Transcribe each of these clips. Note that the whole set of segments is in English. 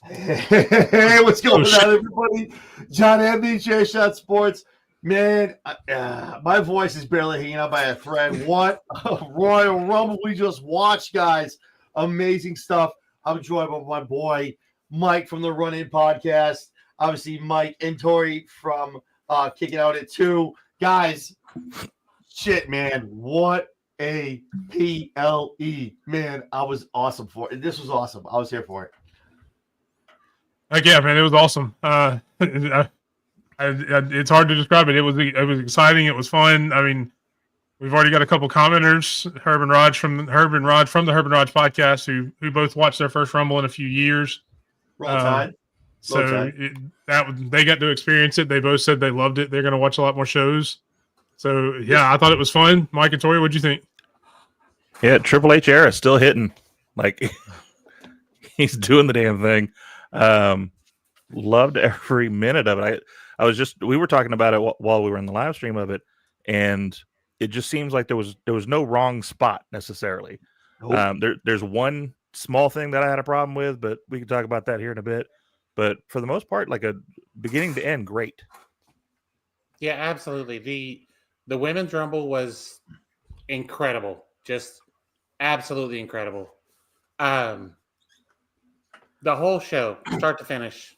Hey, what's going on, everybody? John Anthony, Chairshot Sports. Man, my voice is barely hanging out by a thread. What a Royal Rumble we just watched, guys. Amazing stuff. I'm joined by my boy, Mike from the Run In Podcast. Obviously, Mike and Tori from Kicking Out at 2. Guys, shit, man. What a PLE. Man, I was awesome for it. This was awesome. I was here for it. Yeah, man, it was awesome. It's hard to describe it. It was exciting. It was fun. I mean, we've already got a couple commenters, Herb and Raj from the Herb and Raj podcast, who both watched their first Rumble in a few years. Roll Tide. They got to experience it. They both said they loved it. They're going to watch a lot more shows. So yeah, I thought it was fun. Mike and Tori, what'd you think? Yeah, Triple H era still hitting. Like he's doing the damn thing. Loved every minute of it. We were talking about it while we were in the live stream of it, and it just seems like there was no wrong spot necessarily. Nope. There's one small thing that I had a problem with, but we can talk about that here in a bit. But for the most part, like a beginning to end, great. Yeah, absolutely. The women's Rumble was incredible. Just absolutely incredible. The whole show, start to finish.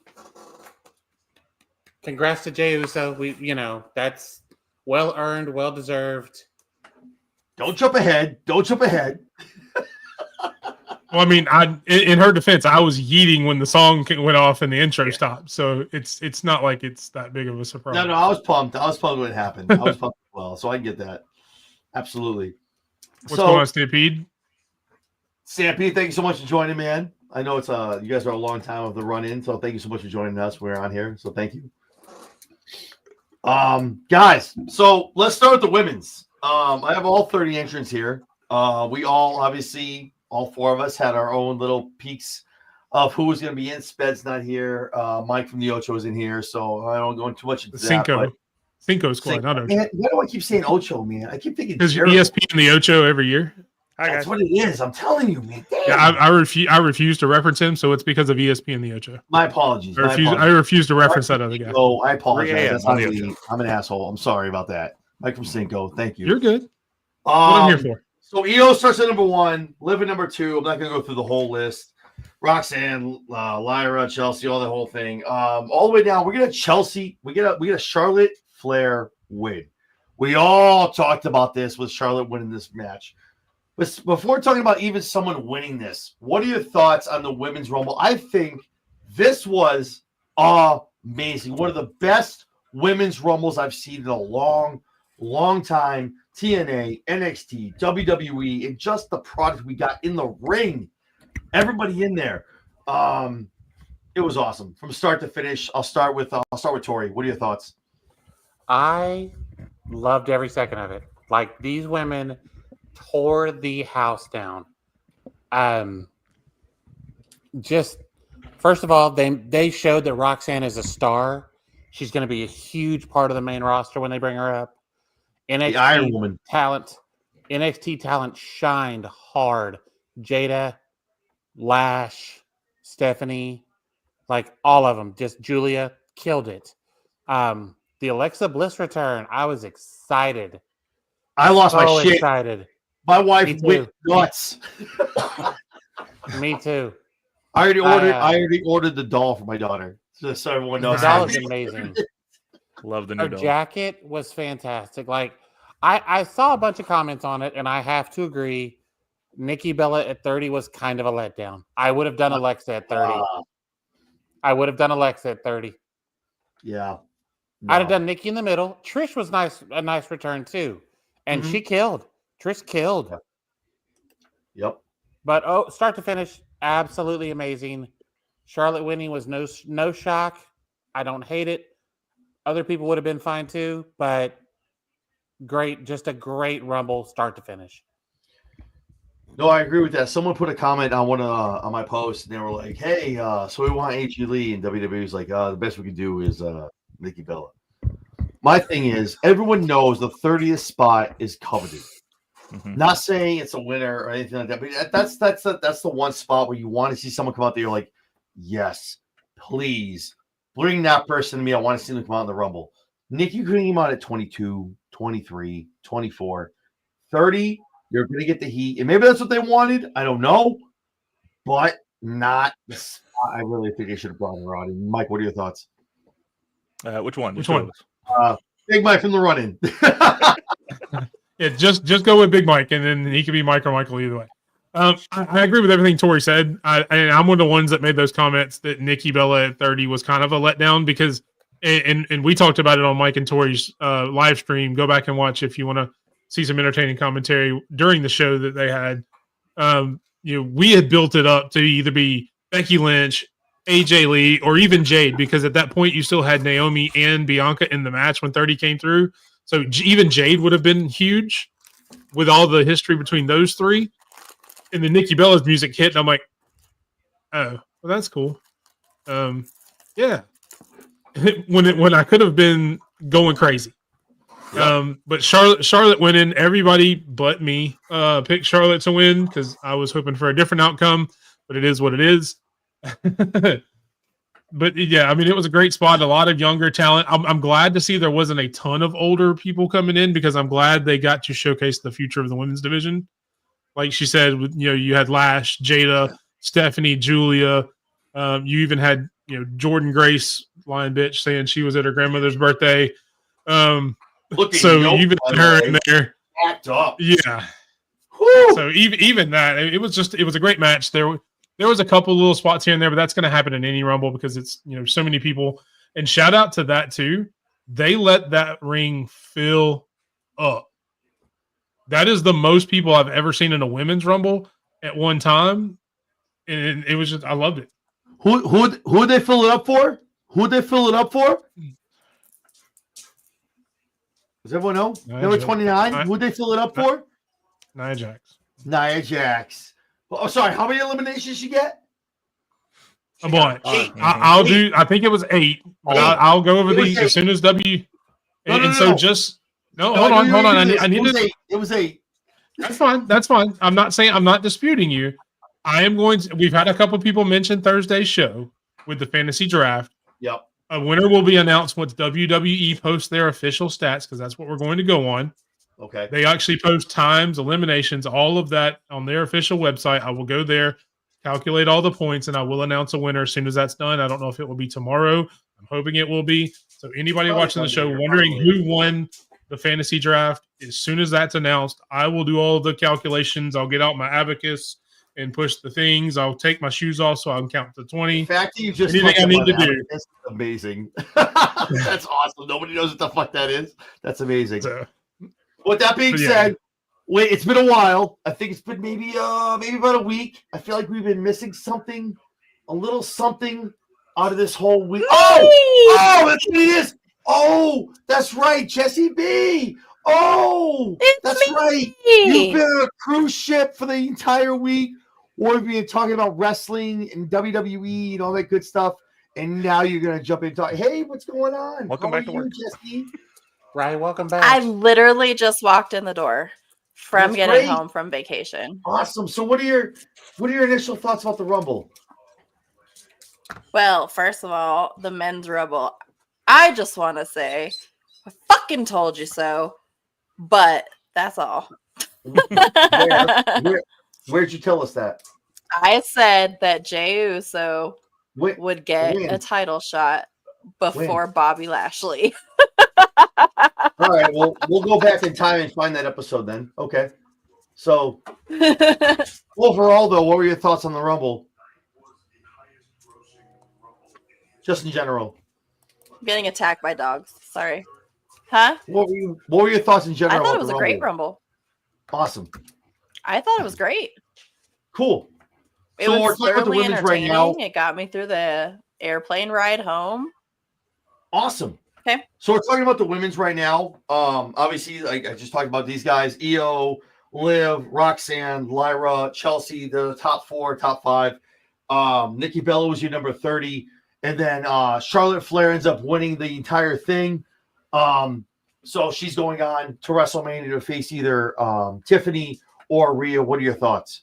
Congrats to Jey Uso. That's well earned, well deserved. Don't jump ahead. Well, I mean, in her defense, I was yeeting when the song went off and the intro stopped. So it's not like it's that big of a surprise. No, I was pumped. When it happened. I was pumped as well. So I get that. Absolutely. What's going on, Stampede? Stampede, thank you so much for joining, man. I know it's you guys are a long time of the run-in, so thank you so much for joining us. We're on here, so thank you. Guys, so let's start with the women's. I have all 30 entrants here. We all obviously, all four of us had our own little peeks of who was going to be in. Sped's not here. Mike from the Ocho is in here, so I don't go into too much into that. Cinco squad, not Ocho. Man, why do I keep saying Ocho, man? I keep thinking because ESPN and the Ocho every year. That's what it is. I'm telling you, man. Damn. Yeah, I refuse to reference him, so it's because of ESPN and the Ocho. My apologies. I refuse to reference that other guy. Oh, I apologize. I'm an asshole. I'm sorry about that. Mike from Cinco, thank you. You're good. What I'm here for. So EO starts at number 1, Liv at number 2. I'm not going to go through the whole list. Roxanne, Lyra, Chelsea, all the whole thing. All the way down, we get a Chelsea. We get a Charlotte Flair win. We all talked about this with Charlotte winning this match. But before talking about even someone winning this, what are your thoughts on the Women's Rumble? I think this was amazing. One of the best Women's Rumbles I've seen in a long, long time. TNA, NXT, WWE, and just the product we got in the ring. Everybody in there. It was awesome from start to finish. I'll start with Tori. What are your thoughts? I loved every second of it. Like, these women tore the house down. Just first of all, they showed that Roxanne is a star. She's going to be a huge part of the main roster when they bring her up. The Iron Woman NXT talent shined hard. Jada, Lash, Stephanie, like all of them. Just Julia killed it. The Alexa Bliss return, I was excited. I lost my shit. Excited. My wife went nuts. Me too. I already ordered the doll for my daughter, just so everyone knows. The doll is amazing. Love the new doll. Her jacket was fantastic. Like, I saw a bunch of comments on it, and I have to agree. Nikki Bella at 30 was kind of a letdown. I would have done Alexa at 30. Yeah. No. I'd have done Nikki in the middle. Trish was a nice return too. And she killed. Trish killed. Yep. But start to finish, absolutely amazing. Charlotte winning was no shock. I don't hate it. Other people would have been fine too, but great, just a great Rumble start to finish. No, I agree with that. Someone put a comment on on my post, and they were like, "Hey, so we want AJ Lee," and WWE was like, "The best we can do is Nikki Bella." My thing is, everyone knows the 30th spot is coveted. Mm-hmm. Not saying it's a winner or anything like that, but that's the one spot where you want to see someone come out there. You're like, yes, please bring that person to me. I want to see them come out in the Rumble. Nick, you couldn't come out at 22, 23, 24, 30. You're going to get the heat. And maybe that's what they wanted. I don't know. But not the spot I really think they should have brought her on. And Mike, what are your thoughts? Which one? Which one? Big Mike from the run-in. Yeah, just go with Big Mike, and then he could be Mike or Michael either way. I agree with everything Tori said. I'm one of the ones that made those comments that Nikki Bella at 30 was kind of a letdown because, and we talked about it on Mike and Tori's live stream. Go back and watch if you want to see some entertaining commentary during the show that they had. We had built it up to either be Becky Lynch, AJ Lee, or even Jade, because at that point you still had Naomi and Bianca in the match when 30 came through. So even Jade would have been huge with all the history between those three. And then Nikki Bella's music hit, and I'm like, oh, well, that's cool. Yeah. when I could have been going crazy. Yep. But Charlotte went in. Everybody but me picked Charlotte to win because I was hoping for a different outcome, but it is what it is. But yeah, I mean, it was a great spot. A lot of younger talent. I'm glad to see there wasn't a ton of older people coming in because I'm glad they got to showcase the future of the women's division. Like she said, you had Lash, Jada, Stephanie, Julia. You even had Jordan Grace, lying bitch, saying she was at her grandmother's birthday. So even her in there, act up. Yeah. Woo! So even that, it was a great match. There was a couple little spots here and there, but that's going to happen in any Rumble because it's so many people. And shout out to that too. They let that ring fill up. That is the most people I've ever seen in a women's Rumble at one time, and it was just I loved it. Who they fill it up for? Who'd they fill it up for? Does everyone know? Number 29. Who'd they fill it up for? Nia Jax. Nia Jax. Oh, sorry. How many eliminations she get? A bunch. I'll do. I think it was 8. But I'll go over these as soon as W. Hold on. I need to. It was 8. That's fine. I'm not disputing you. I am going to. We've had a couple people mention Thursday's show with the fantasy draft. Yep. A winner will be announced once WWE posts their official stats because that's what we're going to go on. Okay. They actually post times, eliminations, all of that on their official website. I will go there, calculate all the points, and I will announce a winner as soon as that's done. I don't know if it will be tomorrow. I'm hoping it will be. So anybody watching the show wondering who won the fantasy draft, as soon as that's announced, I will do all of the calculations. I'll get out my abacus and push the things. I'll take my shoes off so I can count to 20. The fact that you just anything I need to do. That's amazing. That's awesome. Nobody knows what the fuck that is. That's amazing. So, with that being said, wait, it's been a while. I think it's been maybe about a week. I feel like we've been missing something, a little something out of this whole week. Oh, that's what it is. Oh, that's right, Jesse B. Oh, that's right. You've been on a cruise ship for the entire week, or you've been talking about wrestling and WWE and all that good stuff, and now you're going to jump in and talk. Hey, what's going on? Welcome back to work, Jesse. Right, welcome back. I literally just walked in the door from getting home from vacation. Awesome. So what are your initial thoughts about the Rumble? Well, first of all, the men's Rumble. I just want to say, I fucking told you so. But that's all. Where'd you tell us that? I said that Jey Uso would get a title shot before Bobby Lashley. All right, well, we'll go back in time and find that episode then. Okay. So, overall, though, what were your thoughts on the Rumble? Just in general. I'm getting attacked by dogs. Sorry. Huh? What were your thoughts in general? I thought it was a great Rumble. Awesome. I thought it was great. Cool. It was thoroughly entertaining. Right, it got me through the airplane ride home. Awesome. Okay. So we're talking about the women's right now. Obviously, like I just talked about these guys: Io, Liv, Roxanne, Lyra, Chelsea. The top 4, top 5. Nikki Bella was your number 30, and then Charlotte Flair ends up winning the entire thing. So she's going on to WrestleMania to face either Tiffany or Rhea. What are your thoughts?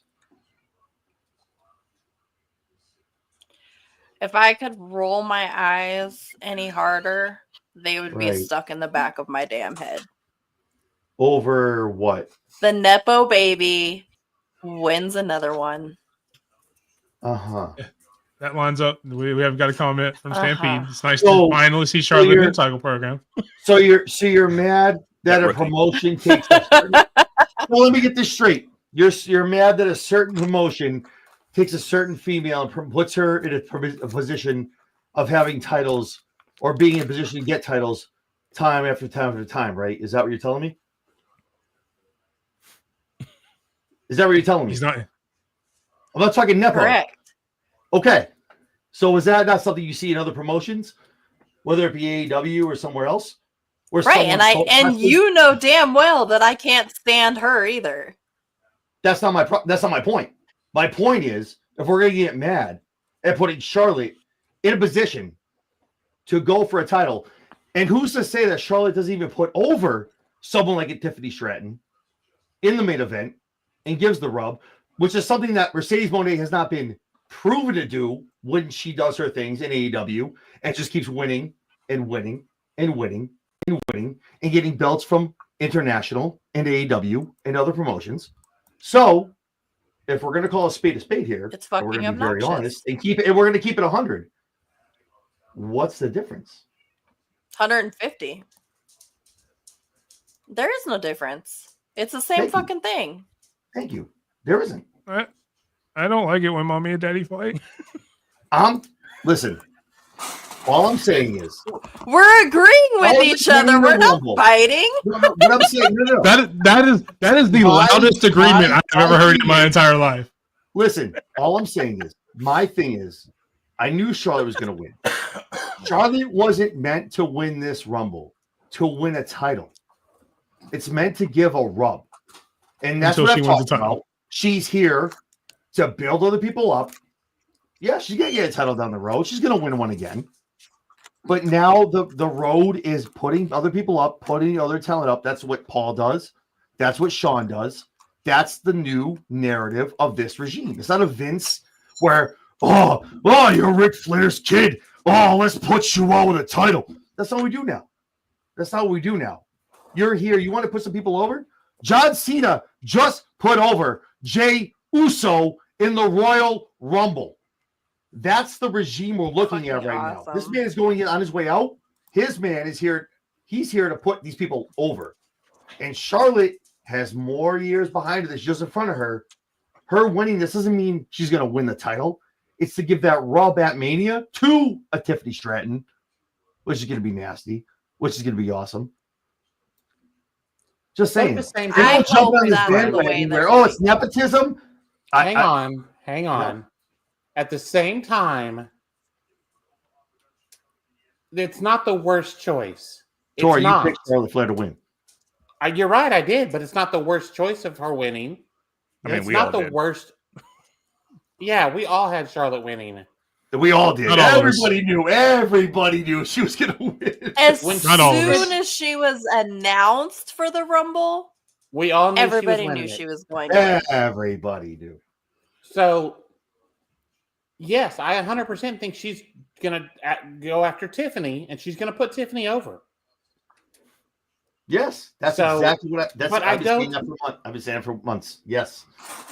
If I could roll my eyes any harder, they would be Right. stuck in the back of my damn head. Over what? The Nepo baby wins another one. Uh-huh. That lines up. We have got a comment from Stampede. It's nice So- to finally see Charlotte in the title program. So you're mad that That a rookie. promotion takes a certain, well, let me get this straight. You're mad that a certain promotion takes a certain female and puts her in a position of having titles or being in a position to get titles time after time after time, right? Is that what you're telling me? Is that what you're telling me? He's not. I'm not talking Nepo. Correct. Okay. So is that not something you see in other promotions, whether it be AEW or somewhere else? Where Right, someone and you know damn well that I can't stand her either. that's not my point. My point is, if we're gonna get mad at putting Charlotte in a position to go for a title, and who's to say that Charlotte doesn't even put over someone like a Tiffany Stratton in the main event and gives the rub, which is something that Mercedes Moné has not been proven to do when she does her things in AEW and just keeps winning and winning and winning and winning and getting belts from International and AEW and other promotions. So if we're going to call a spade here, It's and we're fucking going to be very obnoxious. honest and keep it, and we're going to keep it 100. What's the difference? 150. There is no difference. It's the same Thank you. fucking thing. Thank you. There isn't. I don't like it when mommy and daddy fight. Listen. All I'm saying is We're agreeing with Oh, each no, no, other. no, We're no, not no. fighting. what I'm saying. No. That is the My- loudest agreement my- I've ever heard in my entire life. Listen, all I'm saying is, my thing is, I knew Charlotte was going to win. Charlotte wasn't meant to win this Rumble, to win a title. It's meant to give a rub. And that's Until what she I'm wins the talking title. about. She's here to build other people up. Yeah, she's going to get a title down the road. She's going to win one again. But now the road is putting other people up, putting other talent up. That's what Paul does. That's what Sean does. That's the new narrative of this regime. It's not a Vince where, oh, you're Ric Flair's kid. Oh, let's put you on with a title. That's not what we do now. That's not what we do now. You're here. You want to put some people over? John Cena just put over Jey Uso in the Royal Rumble. That's the regime we're looking at Fucking right now. awesome. This man is going in on his way out. His man is here. He's here to put these people over. And Charlotte has more years behind her than just in front of her. Her winning this doesn't mean she's going to win the title. It's to give that rub at Mania to a Tiffany Stratton, which is going to be nasty, which is going to be awesome. Just At saying. the same People I time, jump hope on this that's the way bandwagon they're where, it's doing it. nepotism. hang on. At the same time, it's not the worst choice. It's Tori, you not. picked Charlotte Flair to win. You're right, I did, but it's not the worst choice of her winning. I mean, It's we not all the did. worst. Yeah, we all had Charlotte winning. We all did. Not all of us. Everybody knew she was going to win. As When- Not all of soon us. as she was announced for the Rumble, We all knew everybody she was knew winning she it. was going to win. Everybody knew. So, yes, I 100% think she's going to go after Tiffany, and she's going to put Tiffany over. Yes, that's So, exactly what but I I've been saying don't- that for months. I've been saying it for months. Yes,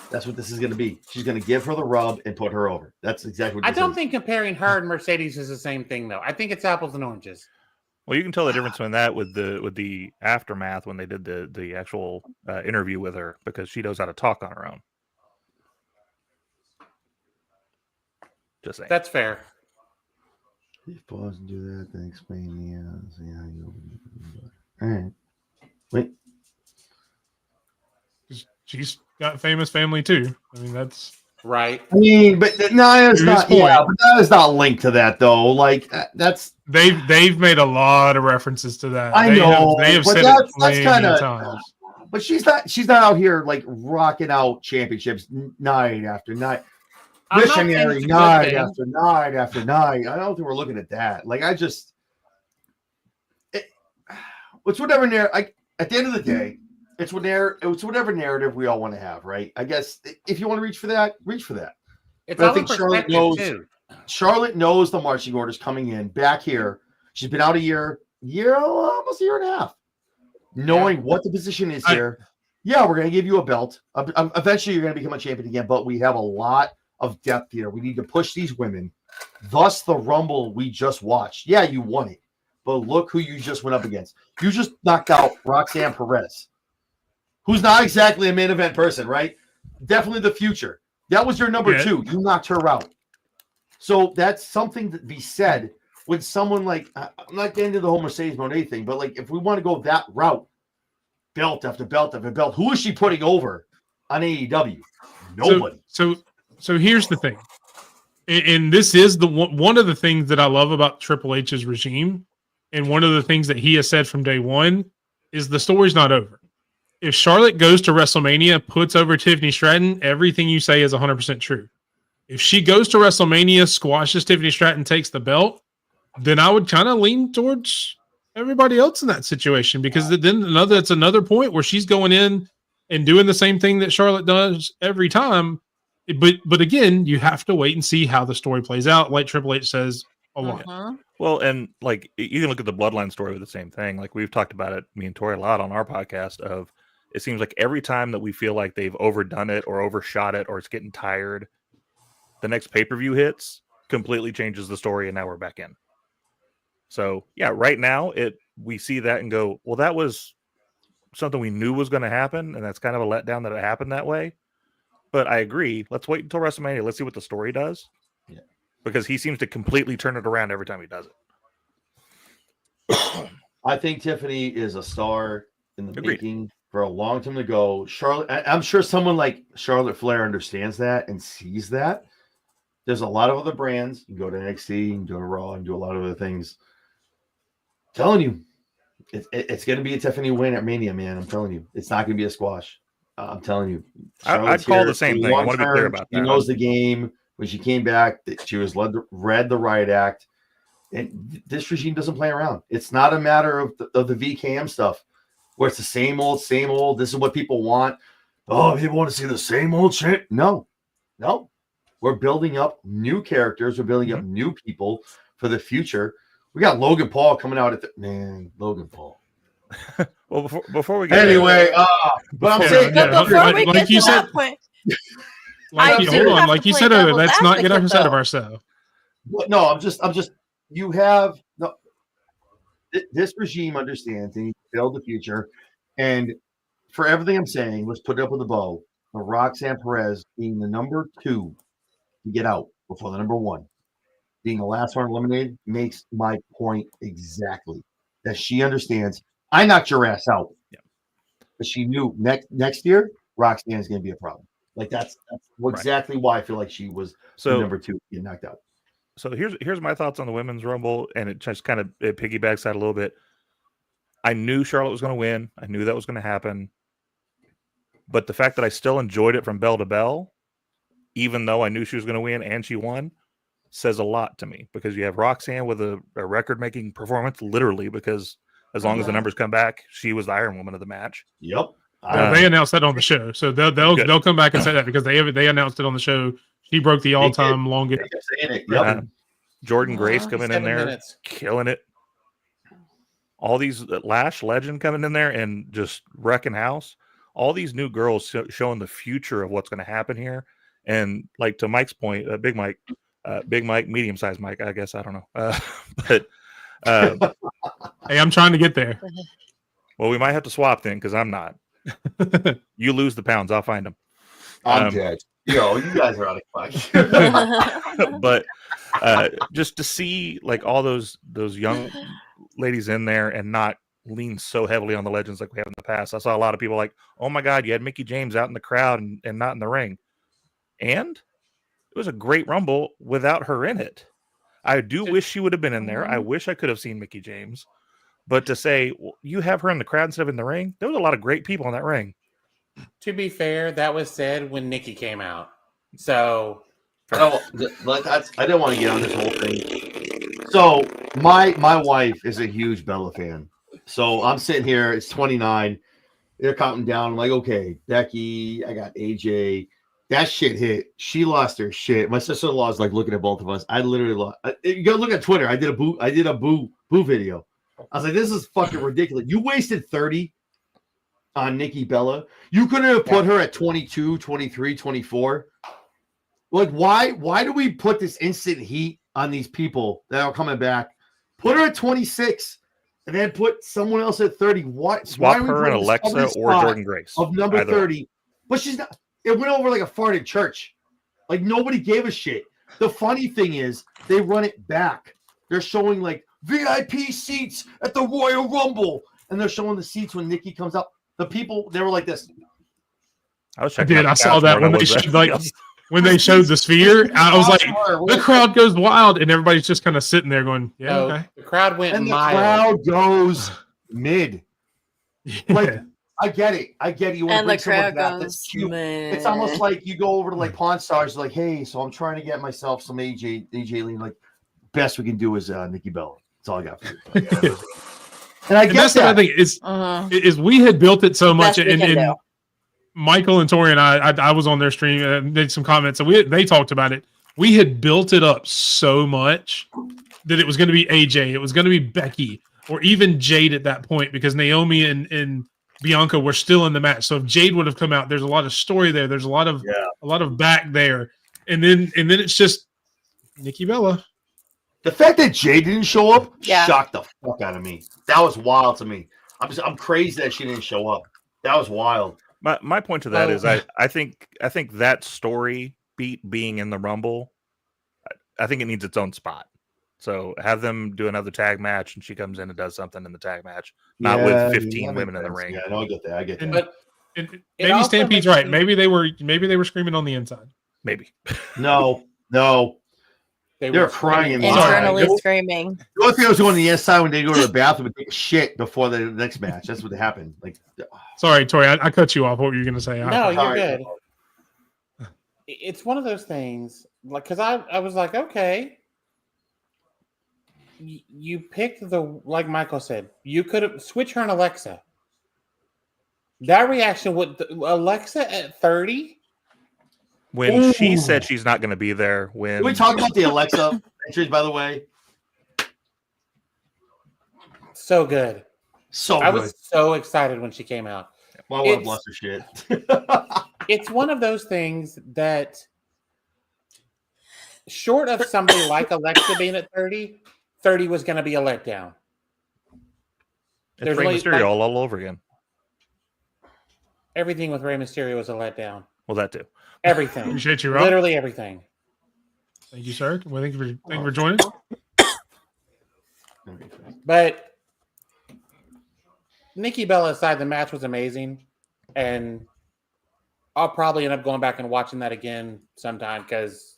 that's what this is going to be. She's going to give her the rub and put her over. That's exactly what I this don't is. think comparing her and Mercedes is the same thing, though. I think it's apples and oranges. Well, you can tell the difference in that with the aftermath when they did the actual interview with her, because she knows how to talk on her own. Just saying. That's fair. Pause and do that. Then explain the. See how you. All right. Wait. She's got famous family too. I mean, that's Right. I mean, but no, it's To his not. Yeah, point. but that is not linked to that though. Like that's. they've made a lot of references to that. I They know, they have but said that's it plenty kinda- of times. But she's not out here like rocking out championships night after night. I'm not saying Missionary it's a good night thing. after night after night. I don't think we're looking at that. Like it's whatever at the end of the day, it's whatever narrative we all want to have, right? I guess if you want to reach for that, reach for that. It's But I all think in Charlotte perspective, knows- too. Charlotte knows the marching orders coming in back here. She's been out a year, almost a year and a half, knowing what the position is here. Yeah, we're going to give you a belt. Eventually, you're going to become a champion again, but we have a lot of depth here. We need to push these women. Thus, the Rumble we just watched. Yeah, you won it, but look who you just went up against. You just knocked out Roxanne Perez, who's not exactly a main event person, right? Definitely the future. That was your number 2. You knocked her out. So that's something to be said when someone like, I'm not getting into the whole Mercedes Moné thing, but like if we want to go that route, belt after belt after belt, who is she putting over on AEW? Nobody. So here's the thing. And this is one of the things that I love about Triple H's regime. And one of the things that he has said from day one is the story's not over. If Charlotte goes to WrestleMania, puts over Tiffany Stratton, everything you say is 100% true. If she goes to WrestleMania, squashes Tiffany Stratton, takes the belt, then I would kind of lean towards everybody else in that situation, because then it's another point where she's going in and doing the same thing that Charlotte does every time. But again, you have to wait and see how the story plays out. Like Triple H says a lot. Well, and like you can look at the Bloodline story with the same thing. Like we've talked about it, me and Tori, a lot on our podcast. Of it seems like every time that we feel like they've overdone it or overshot it or it's getting tired, the next pay-per-view hits, completely changes the story, and now we're back in. So yeah, right now we see that and go, well, that was something we knew was going to happen, and that's kind of a letdown that it happened that way. But I agree. Let's wait until WrestleMania. Let's see what the story does. Yeah, because he seems to completely turn it around every time he does it. I think Tiffany is a star in the making for a long time to go. Charlotte, I'm sure someone like Charlotte Flair understands that and sees that. There's a lot of other brands. You can go to NXT, you can go to Raw, and do a lot of other things. I'm telling you, it's going to be a Tiffany win at Mania, man. I'm telling you, it's not going to be a squash. I'm telling you. I'd call the same thing. I want to be clear about that. She knows the game. When she came back, she was read the riot act. And this regime doesn't play around. It's not a matter of the VKM stuff where it's the same old. This is what people want. Oh, people want to see the same old shit. No. We're building up new characters. We're building up new people for the future. We got Logan Paul coming out Logan Paul. Well, before we get anyway, but I'm saying, before we get to that point, hold on, like you said earlier, let's not get ahead of ourselves. No, I'm just. You have this regime understands and you build the future, and for everything I'm saying, let's put it up with a bow. The Roxanne Perez being the number 2 to get out before the number 1, being the last one eliminated, makes my point exactly. That she understands. I knocked your ass out, but she knew next year Roxanne is going to be a problem. Like that's exactly why I feel like she was the number 2 getting knocked out. So here's my thoughts on the Women's Rumble, and it just kind of piggybacks that a little bit. I knew Charlotte was going to win. I knew that was going to happen. But the fact that I still enjoyed it from bell to bell, even though I knew she was going to win and she won, says a lot to me, because you have Roxanne with a record-making performance, literally, because as long as the numbers come back, she was the Iron Woman of the match. Yep. They announced that on the show, so they'll come back and say that, because they announced it on the show. She broke the all-time longest. Jordan Grace coming in there, killing it. All these Lash Legend coming in there and just wrecking house. All these new girls showing the future of what's going to happen here. And like to Mike's point, Big Mike, medium-sized Mike, I guess, I don't know. But hey, I'm trying to get there. Well, we might have to swap then, because I'm not. You lose the pounds, I'll find them. I'm dead. Yo, you guys are out of pocket. But just to see like all those young ladies in there and not lean so heavily on the legends like we have in the past. I saw a lot of people like, oh my God, you had Mickie James out in the crowd and not in the ring. And it was a great Rumble without her in it. I do wish she would have been in there. I wish I could have seen Mickie James. But to say, well, you have her in the crowd instead of in the ring, there was a lot of great people in that ring. To be fair, that was said when Nikki came out. So, I didn't want to get on this whole thing. So my wife is a huge Bella fan. So I'm sitting here. It's 29. They're counting down. I'm like, okay, Becky. I got AJ. That shit hit. She lost her shit. My sister-in-law is like looking at both of us. I literally lost. You gotta look at Twitter. I did a boo video. I was like, this is fucking ridiculous. You wasted 30 on Nikki Bella. You couldn't have put her at 22, 23, 24. Like, why do we put this instant heat on these people that are coming back? Put her at 26 and then put someone else at 30. What? Swap her and Alexa or Jordan Grace of number either 30. But she's not. It went over like a fart in church. Like, nobody gave a shit. The funny thing is, they run it back. They're showing like VIP seats at the Royal Rumble, and they're showing the seats when Nikki comes up. The people, they were like this. I saw that when they showed when they showed the sphere. I was like, the crowd goes wild, and everybody's just kind of sitting there going, "Yeah, okay." The crowd went and mild. The crowd goes mid. Like, I get it. You want to bring someone back. That's cute. It's almost like you go over to like Pawn Stars, like, hey, so I'm trying to get myself some AJ Lee. Like, best we can do is Nikki Bella. That's all I got for you. And I guess that's what I think is we had built it so much, and Michael and Tori and I was on their stream and made some comments, and they talked about it. We had built it up so much that it was going to be AJ, it was going to be Becky, or even Jade at that point, because Naomi and Bianca were still in the match. So if Jade would have come out, there's a lot of story there. There's a lot of back there, and then it's just Nikki Bella. The fact that Jade didn't show up shocked the fuck out of me. That was wild to me. I'm crazy that she didn't show up. That was wild. My point to that is I think that story beat being in the Rumble, I think it needs its own spot. So have them do another tag match, and she comes in and does something in the tag match, not with 15 women in the ring. Yeah, no, I get that. But maybe Stampede's right. Maybe they were screaming on the inside. Maybe. No. They were crying internally screaming. The only thing I was doing on the inside when they go to the bathroom and take a shit before the next match. That's what happened. Like, sorry, Tori, I cut you off. What were you going to say? No, you're good. It's one of those things, like, because I was like, okay, you picked like Michael said, you could have switched her and Alexa. That reaction with Alexa at 30. When she said she's not going to be there, when can we talk about the Alexa entries, by the way? So good. I was so excited when she came out. My wife lost her shit. It's one of those things that, short of somebody like Alexa being at 30 was going to be a letdown. It's Rey Mysterio all over again. Everything with Rey Mysterio was a letdown. Well, that too. Everything. Appreciate you, Rob. Literally everything. Thank you, sir. Well, thank you for joining. But Nikki Bella aside, the match was amazing, and I'll probably end up going back and watching that again sometime because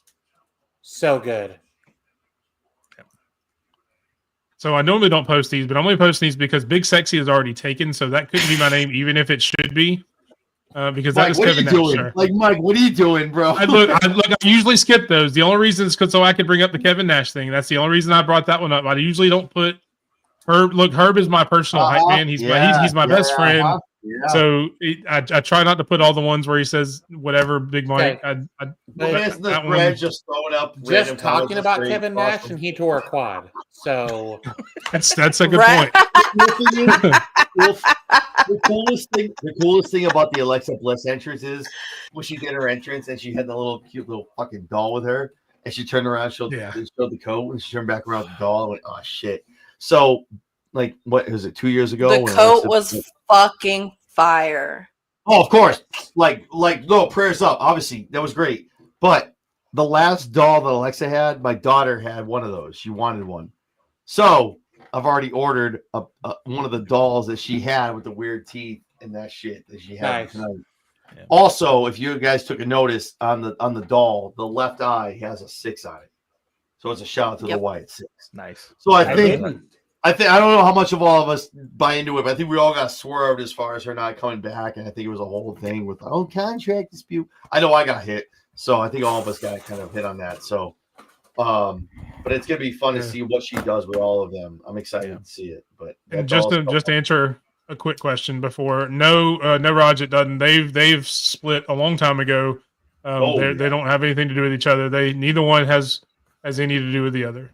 so good. So I normally don't post these, but I'm only posting these because Big Sexy is already taken, so that couldn't be my name, even if it should be. Because Mike, that is Kevin Nash. Sir. Like, Mike, what are you doing, bro? I usually skip those. The only reason is because so I could bring up the Kevin Nash thing. That's the only reason I brought that one up. I usually don't put Herb. Look, Herb is my personal hype man. He's my best friend. Yeah. So I try not to put all the ones where he says whatever Big Mike. Okay. Just throw it up. Just talking about Kevin Nash, and he tore a quad. So that's a good point. The coolest thing about the Alexa Bliss entrance is when she did her entrance and she had the cute little fucking doll with her, and she turned around, showed the coat, and she turned back around the doll and went, "Oh shit!" So, like, what was it? 2 years ago, the coat was fucking fire. Oh, of course. Like, no, prayers up. Obviously, that was great. But the last doll that Alexa had, my daughter had one of those. She wanted one. So I've already ordered one of the dolls that she had with the weird teeth and that shit that she had tonight. Yeah. Also, if you guys took a notice on the doll, the left eye has a 6 on it. So it's a shout out to the White 6. Nice. So I think I don't know how much of all of us buy into it, but I think we all got swerved as far as her not coming back, and I think it was a whole thing with contract dispute. I know I got hit, so I think all of us got kind of hit on that. So, but it's gonna be fun to see what she does with all of them. I'm excited to see it. But just to answer a quick question before, no, Raj, it doesn't. They've split a long time ago. They don't have anything to do with each other. Neither one has any to do with the other.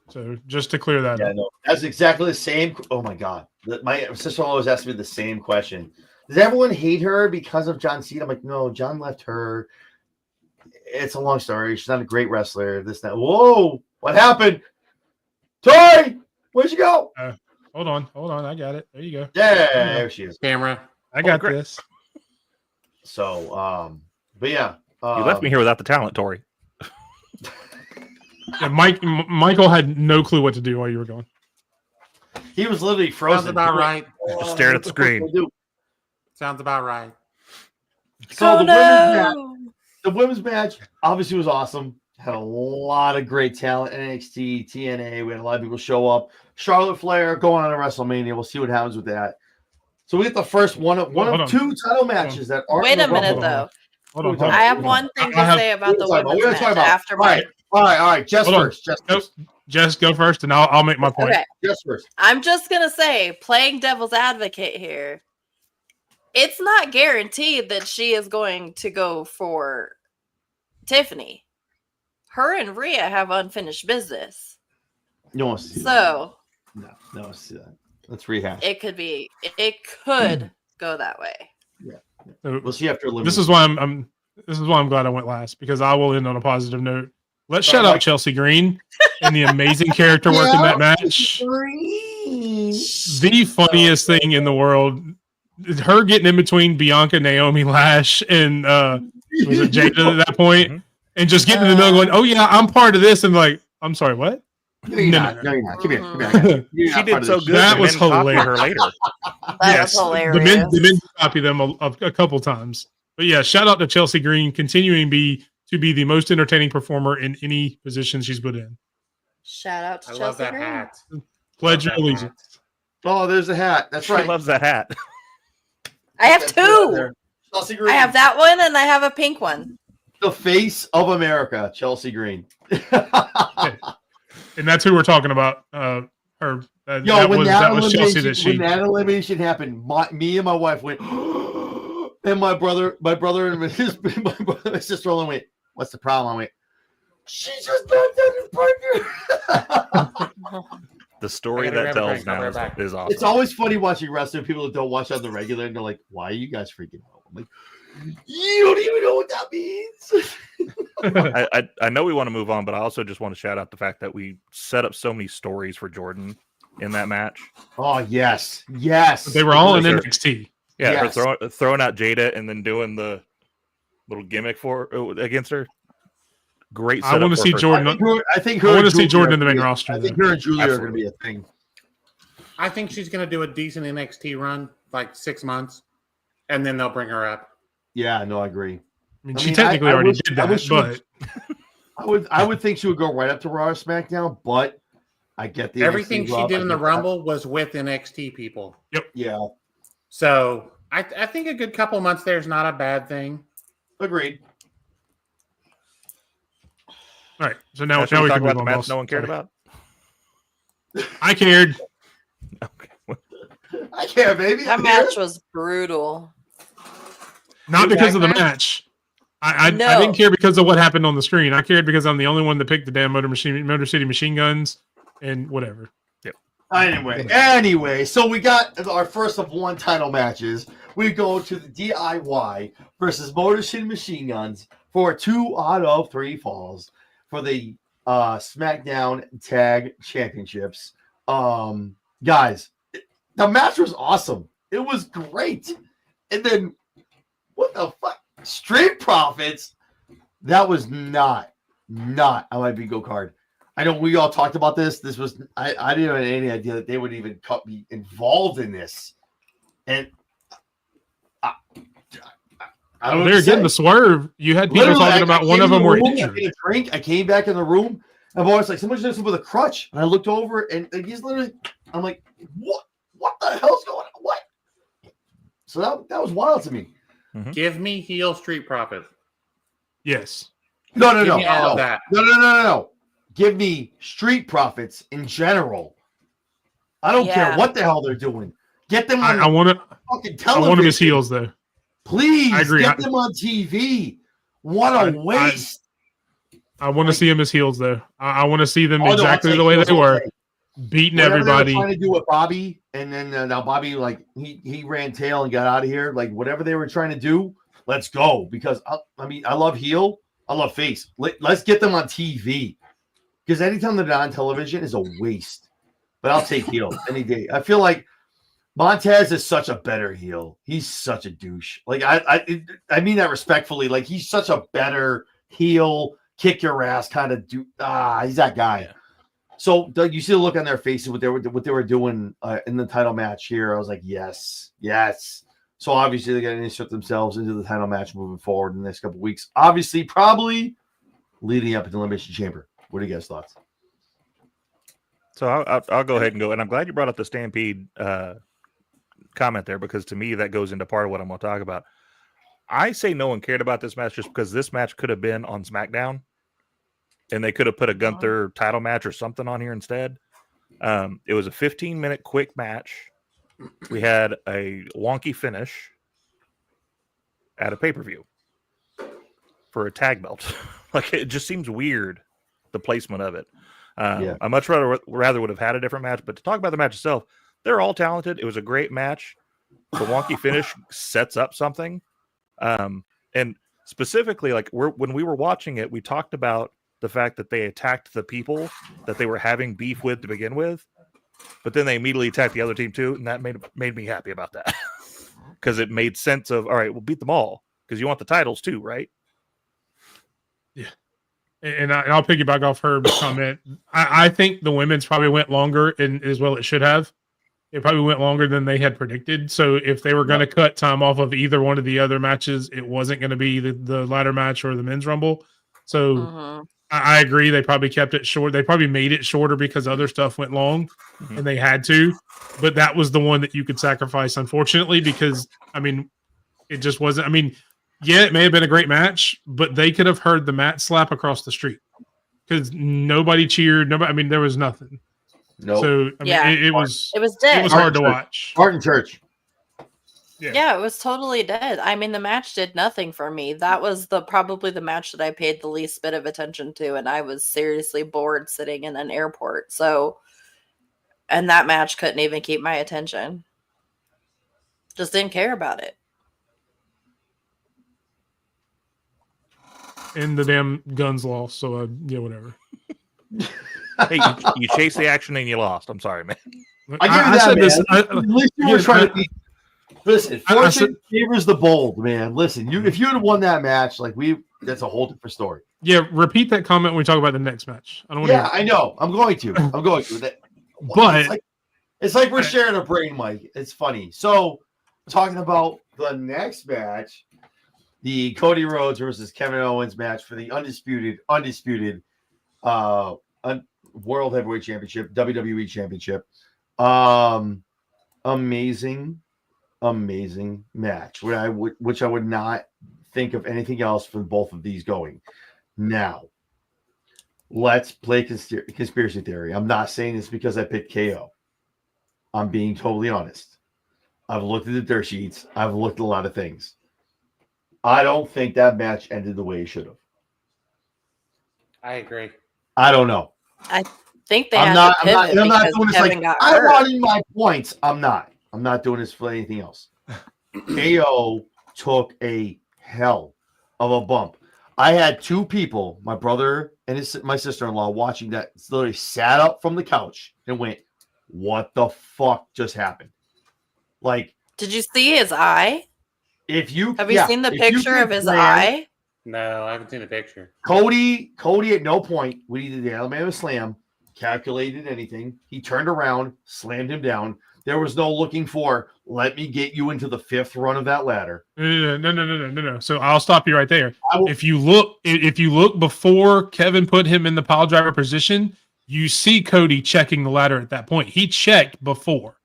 So just to clear that up. No, that's exactly the same. Oh my god, my sister always asks me the same question. Does everyone hate her because of John Cena? I'm like, no, John left her. It's a long story. She's not a great wrestler. This, that. Whoa, what happened? Tori, where'd you go? Hold on. I got it. There you go. Yeah, there she is. Camera. I got this. So, but yeah, You left me here without the talent, Tori. Yeah, Michael had no clue what to do while you were gone. He was literally frozen. Sounds about right. Just stared at the screen. Sounds about right. So the women's match obviously was awesome. Had a lot of great talent. NXT, TNA. We had a lot of people show up. Charlotte Flair going on to WrestleMania. We'll see what happens with that. So we get the first one of two title matches that are. Wait a minute, though. Hold on. I have one thing to say about the women's match after Mike. All right. Jess first. Jess, go first, and I'll make my point. Okay. Jess first. I'm just gonna say, playing devil's advocate here, it's not guaranteed that she is going to go for Tiffany. Her and Rhea have unfinished business. No one see that. So No one see that. Let's rehash. it could go that way. So We'll see after elimination. this is why I'm glad I went last, because I will end on a positive note. Let's shout out Chelsea Green and the amazing character work in that match. The funniest thing in the world. Her getting in between Bianca, Naomi, Lash, and was it Jada at that point, and just getting in the middle, going, "Oh yeah, I'm part of this," and like, "I'm sorry, what?" No, you're not. Come here. She did so good. That was the men copied hilarious. her later. That was hilarious. The men copy them a couple times, but yeah, shout out to Chelsea Green continuing to be the most entertaining performer in any position she's put in. Shout out to I Chelsea love that Green. hat. Pledge your Love that allegiance. Oh, there's a hat. That's She right. loves that hat. I have two. Chelsea Green. I have that one and I have a pink one. The face of America, Chelsea Green. And that's who we're talking about. That was Chelsea that when that elimination happened, me and my wife went, and my brother and my sister-in-law went, "What's the problem?" I went, "She just knocked out her partner." The story I gotta that grab a tells drink. I'll now be is, right back. is awesome. It's always funny watching wrestling. People that don't watch on the regular, and they're like, "Why are you guys freaking out?" I'm like, "You don't even know what that means." I know we want to move on, but I also just want to shout out the fact that we set up so many stories for Jordan in that match. Oh yes. They were all in NXT. Yeah, Yes. her throwing out Jada and then doing the little gimmick against her. Great. I want to see Jordan. I think I her want to and see Julia Jordan in the are main gonna be- roster. I think though. her and Julia are going to Absolutely. be a thing. I think she's going to do a decent NXT run, like 6 months, and then they'll bring her up. Yeah, no, I agree. She technically I already wish- did I that, wish she but I would think she would go right up to Raw or SmackDown, but I get the Everything NXT she love, did I in the get that. Rumble was with NXT people. Yeah, So I think a good couple months there is not a bad thing. agreed. all right. So now we talk can move about the on. match boss. no one cared Sorry. about. I cared. Okay. I care, baby. That match was brutal. Not You because of the like that? match. I No. didn't care because of what happened on the screen. I cared because I'm the only one that picked the damn Motor City Machine Guns and whatever. Anyway, so we got our first of one title matches. We go to the DIY versus Motor City Machine Guns for 2 out of 3 falls for the SmackDown Tag Championships. Guys, the match was awesome. It was great. And then, what the fuck? Street Profits. That was not on my bingo card. I know we all talked about this. This was I didn't have any idea that they would even be involved in this. And I don't know. They were getting the swerve. You had people Literally, talking about one of them were injured. I drink. I came back in the room. And I was like, someone's doing something with a crutch. And I looked over and he's literally, I'm like, what the hell's going on? What? So that was wild to me. Give me heel Street Profits. Yes. No. Give me all of that. No. Give me Street Profits in general. I don't care what the hell they're doing. Get them on I want to. fucking I television. want them as heels though. Please I agree. get them on TV. What a waste. I want to see him as heels, though. I want to see them Oh, no, exactly I'll the way take they were, heels beating Whatever everybody. they were trying to do with Bobby, and then now Bobby, like, he ran tail and got out of here. Like, whatever they were trying to do, let's go. Because, I love heel. I love face. Let's get them on TV. Because anytime they're on television is a waste. But I'll take heel any day. I feel like Montez is such a better heel. He's such a douche. Like, I mean that respectfully. Like, he's such a better heel, kick your ass kind of dude. He's that guy. Yeah. So Doug, you see the look on their faces what they were doing in the title match here. I was like, yes. So obviously they're going to insert themselves into the title match moving forward in the next couple of weeks. Obviously, probably leading up to the Elimination Chamber. What are you guys' thoughts? So I'll go ahead and go. And I'm glad you brought up the Stampede comment there, because to me that goes into part of what I'm going to talk about. I say no one cared about this match just because this match could have been on SmackDown. And they could have put a Gunther title match or something on here instead. It was a 15-minute quick match. We had a wonky finish at a pay-per-view for a tag belt. Like, it just seems weird, the placement of it. I much rather would have had a different match. But to talk about the match itself, they're all talented. It was a great match. The wonky finish sets up something. And specifically, like, when we were watching it, we talked about the fact that they attacked the people that they were having beef with to begin with, but then they immediately attacked the other team too, and that made me happy about that, because it made sense of, all right, we'll beat them all because you want the titles too, right? Yeah, and I'll piggyback off her comment. I think the women's probably went longer, and as well it should have. It probably went longer than they had predicted. So if they were going to cut time off of either one of the other matches, it wasn't going to be the ladder match or the men's rumble. So I agree. They probably kept it short. They probably made it shorter because other stuff went long and they had to. But that was the one that you could sacrifice, unfortunately, because, I mean, it just wasn't. I mean, yeah, it may have been a great match, but they could have heard the mat slap across the street because nobody cheered. Nobody. I mean, there was nothing. No. So I mean, it was dead. It was hard to watch. Martin Church. Yeah, it was totally dead. I mean, the match did nothing for me. That was probably the match that I paid the least bit of attention to, and I was seriously bored sitting in an airport. So, and that match couldn't even keep my attention. Just didn't care about it. And the damn guns lost, so yeah, whatever. Hey, you chased the action and you lost. I'm sorry, man. I said this. At least you were trying to be. Listen, fortune favors the bold, man. Listen, if you had won that match, that's a whole different story. Yeah, repeat that comment when we talk about the next match. I don't want I know. I'm going to. But it's like we're sharing a brain, Mike. It's funny. So, talking about the next match, the Cody Rhodes versus Kevin Owens match for the undisputed World Heavyweight Championship, WWE Championship. Amazing match. Which I would not think of anything else for both of these going. Now, let's play conspiracy theory. I'm not saying this because I picked KO. I'm being totally honest. I've looked at the dirt sheets. I've looked at a lot of things. I don't think that match ended the way it should have. I agree. I don't know. I think they had to pivot I'm not because doing this Kevin like got I hurt. wanted my points. I'm not doing this for anything else. KO took a hell of a bump. I had two people, my brother and my sister-in-law, watching that, literally sat up from the couch and went, "What the fuck just happened?" Like, did you see his eye? Have you seen the picture of his eye? No, I haven't seen the picture. Cody at no point when he did the Alabama Slam calculated anything. He turned around, slammed him down. There was no looking for, let me get you into the fifth run of that ladder. No. So I'll stop you right there. If you look before Kevin put him in the pile driver position, you see Cody checking the ladder at that point. He checked before.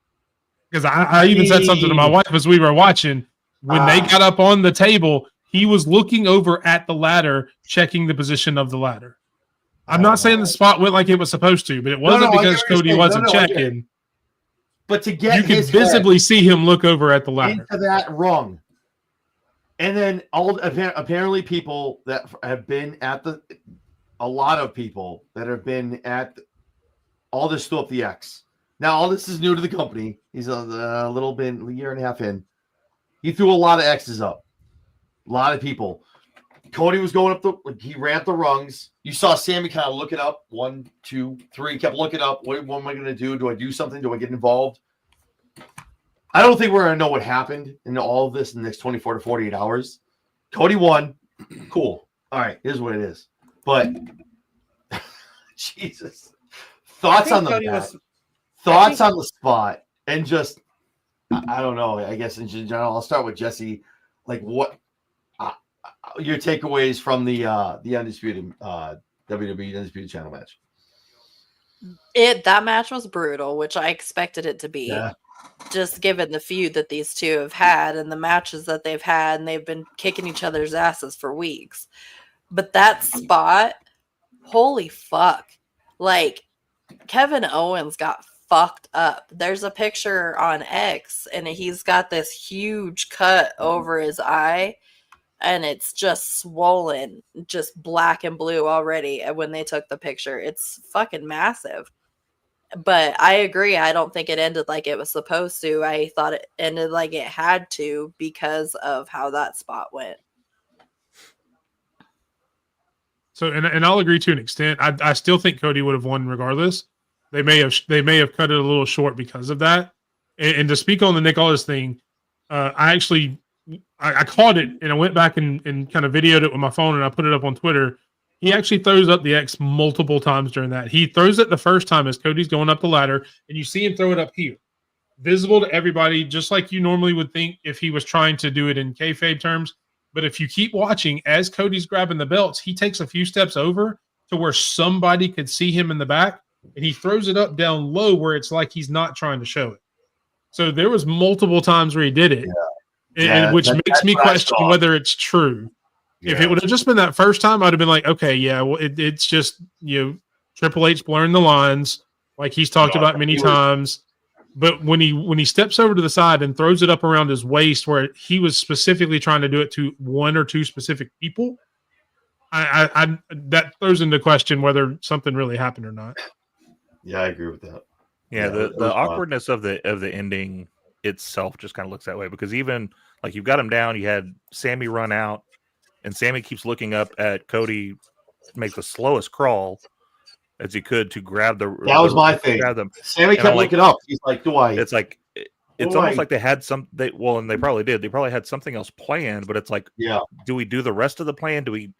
Because I even said something to my wife as we were watching. When they got up on the table, he was looking over at the ladder, checking the position of the ladder. I'm not saying the spot went like it was supposed to, but it wasn't because Cody wasn't checking. But to get you could visibly see him look over at the ladder into that rung, And then apparently people that have been at a lot of people that have been at all this threw up the X. Now all this is new to the company. He's a little bit a year and a half in. He threw a lot of X's up. A lot of people. Cody was going up he ran up the rungs. You saw Sammy kind of look it up. 1, 2, 3. Kept looking up. What am I going to do? Do I do something? Do I get involved? I don't think we're going to know what happened in all of this in the next 24 to 48 hours. Cody won. Cool. All right. Here's what it is. But Jesus. Thoughts on the thoughts on the spot and just I don't know. I guess in general, I'll start with Jesse. Like what your takeaways from the undisputed WWE Undisputed Channel match? That match was brutal, which I expected it to be. Yeah. Just given the feud that these two have had and the matches that they've had, and they've been kicking each other's asses for weeks. But that spot, holy fuck. Like, Kevin Owens got fucked up. There's a picture on X, and he's got this huge cut over his eye, and it's just swollen, just black and blue already. And when they took the picture, it's fucking massive. But I agree. I don't think it ended like it was supposed to. I thought it ended like it had to because of how that spot went. So, and I'll agree to an extent. I still think Cody would have won regardless. They may have cut it a little short because of that. And to speak on the Nick Aldis thing, I caught it and I went back and kind of videoed it with my phone and I put it up on Twitter. He actually throws up the X multiple times during that. He throws it the first time as Cody's going up the ladder, and you see him throw it up here, visible to everybody, just like you normally would think if he was trying to do it in kayfabe terms. But if you keep watching, as Cody's grabbing the belts, he takes a few steps over to where somebody could see him in the back, and he throws it up down low where it's like he's not trying to show it. So there was multiple times where he did it, which makes me question whether it's true. Yeah. If it would have just been that first time, I'd have been like, okay, yeah, well, it's just, Triple H blurring the lines like he's talked about many times. But when he steps over to the side and throws it up around his waist where he was specifically trying to do it to one or two specific people, I that throws into question whether something really happened or not. Yeah, I agree with that. Yeah, the awkwardness of the ending itself just kind of looks that way because even like you've got him down, you had Sammy run out. And Sammy keeps looking up at Cody, make the slowest crawl as he could to grab the. That was my thing. Sammy kept looking up. He's like, "Do I?" It's like it's almost like they had and they probably did. They probably had something else planned, but it's like, yeah. Do we do the rest of the plan? Do we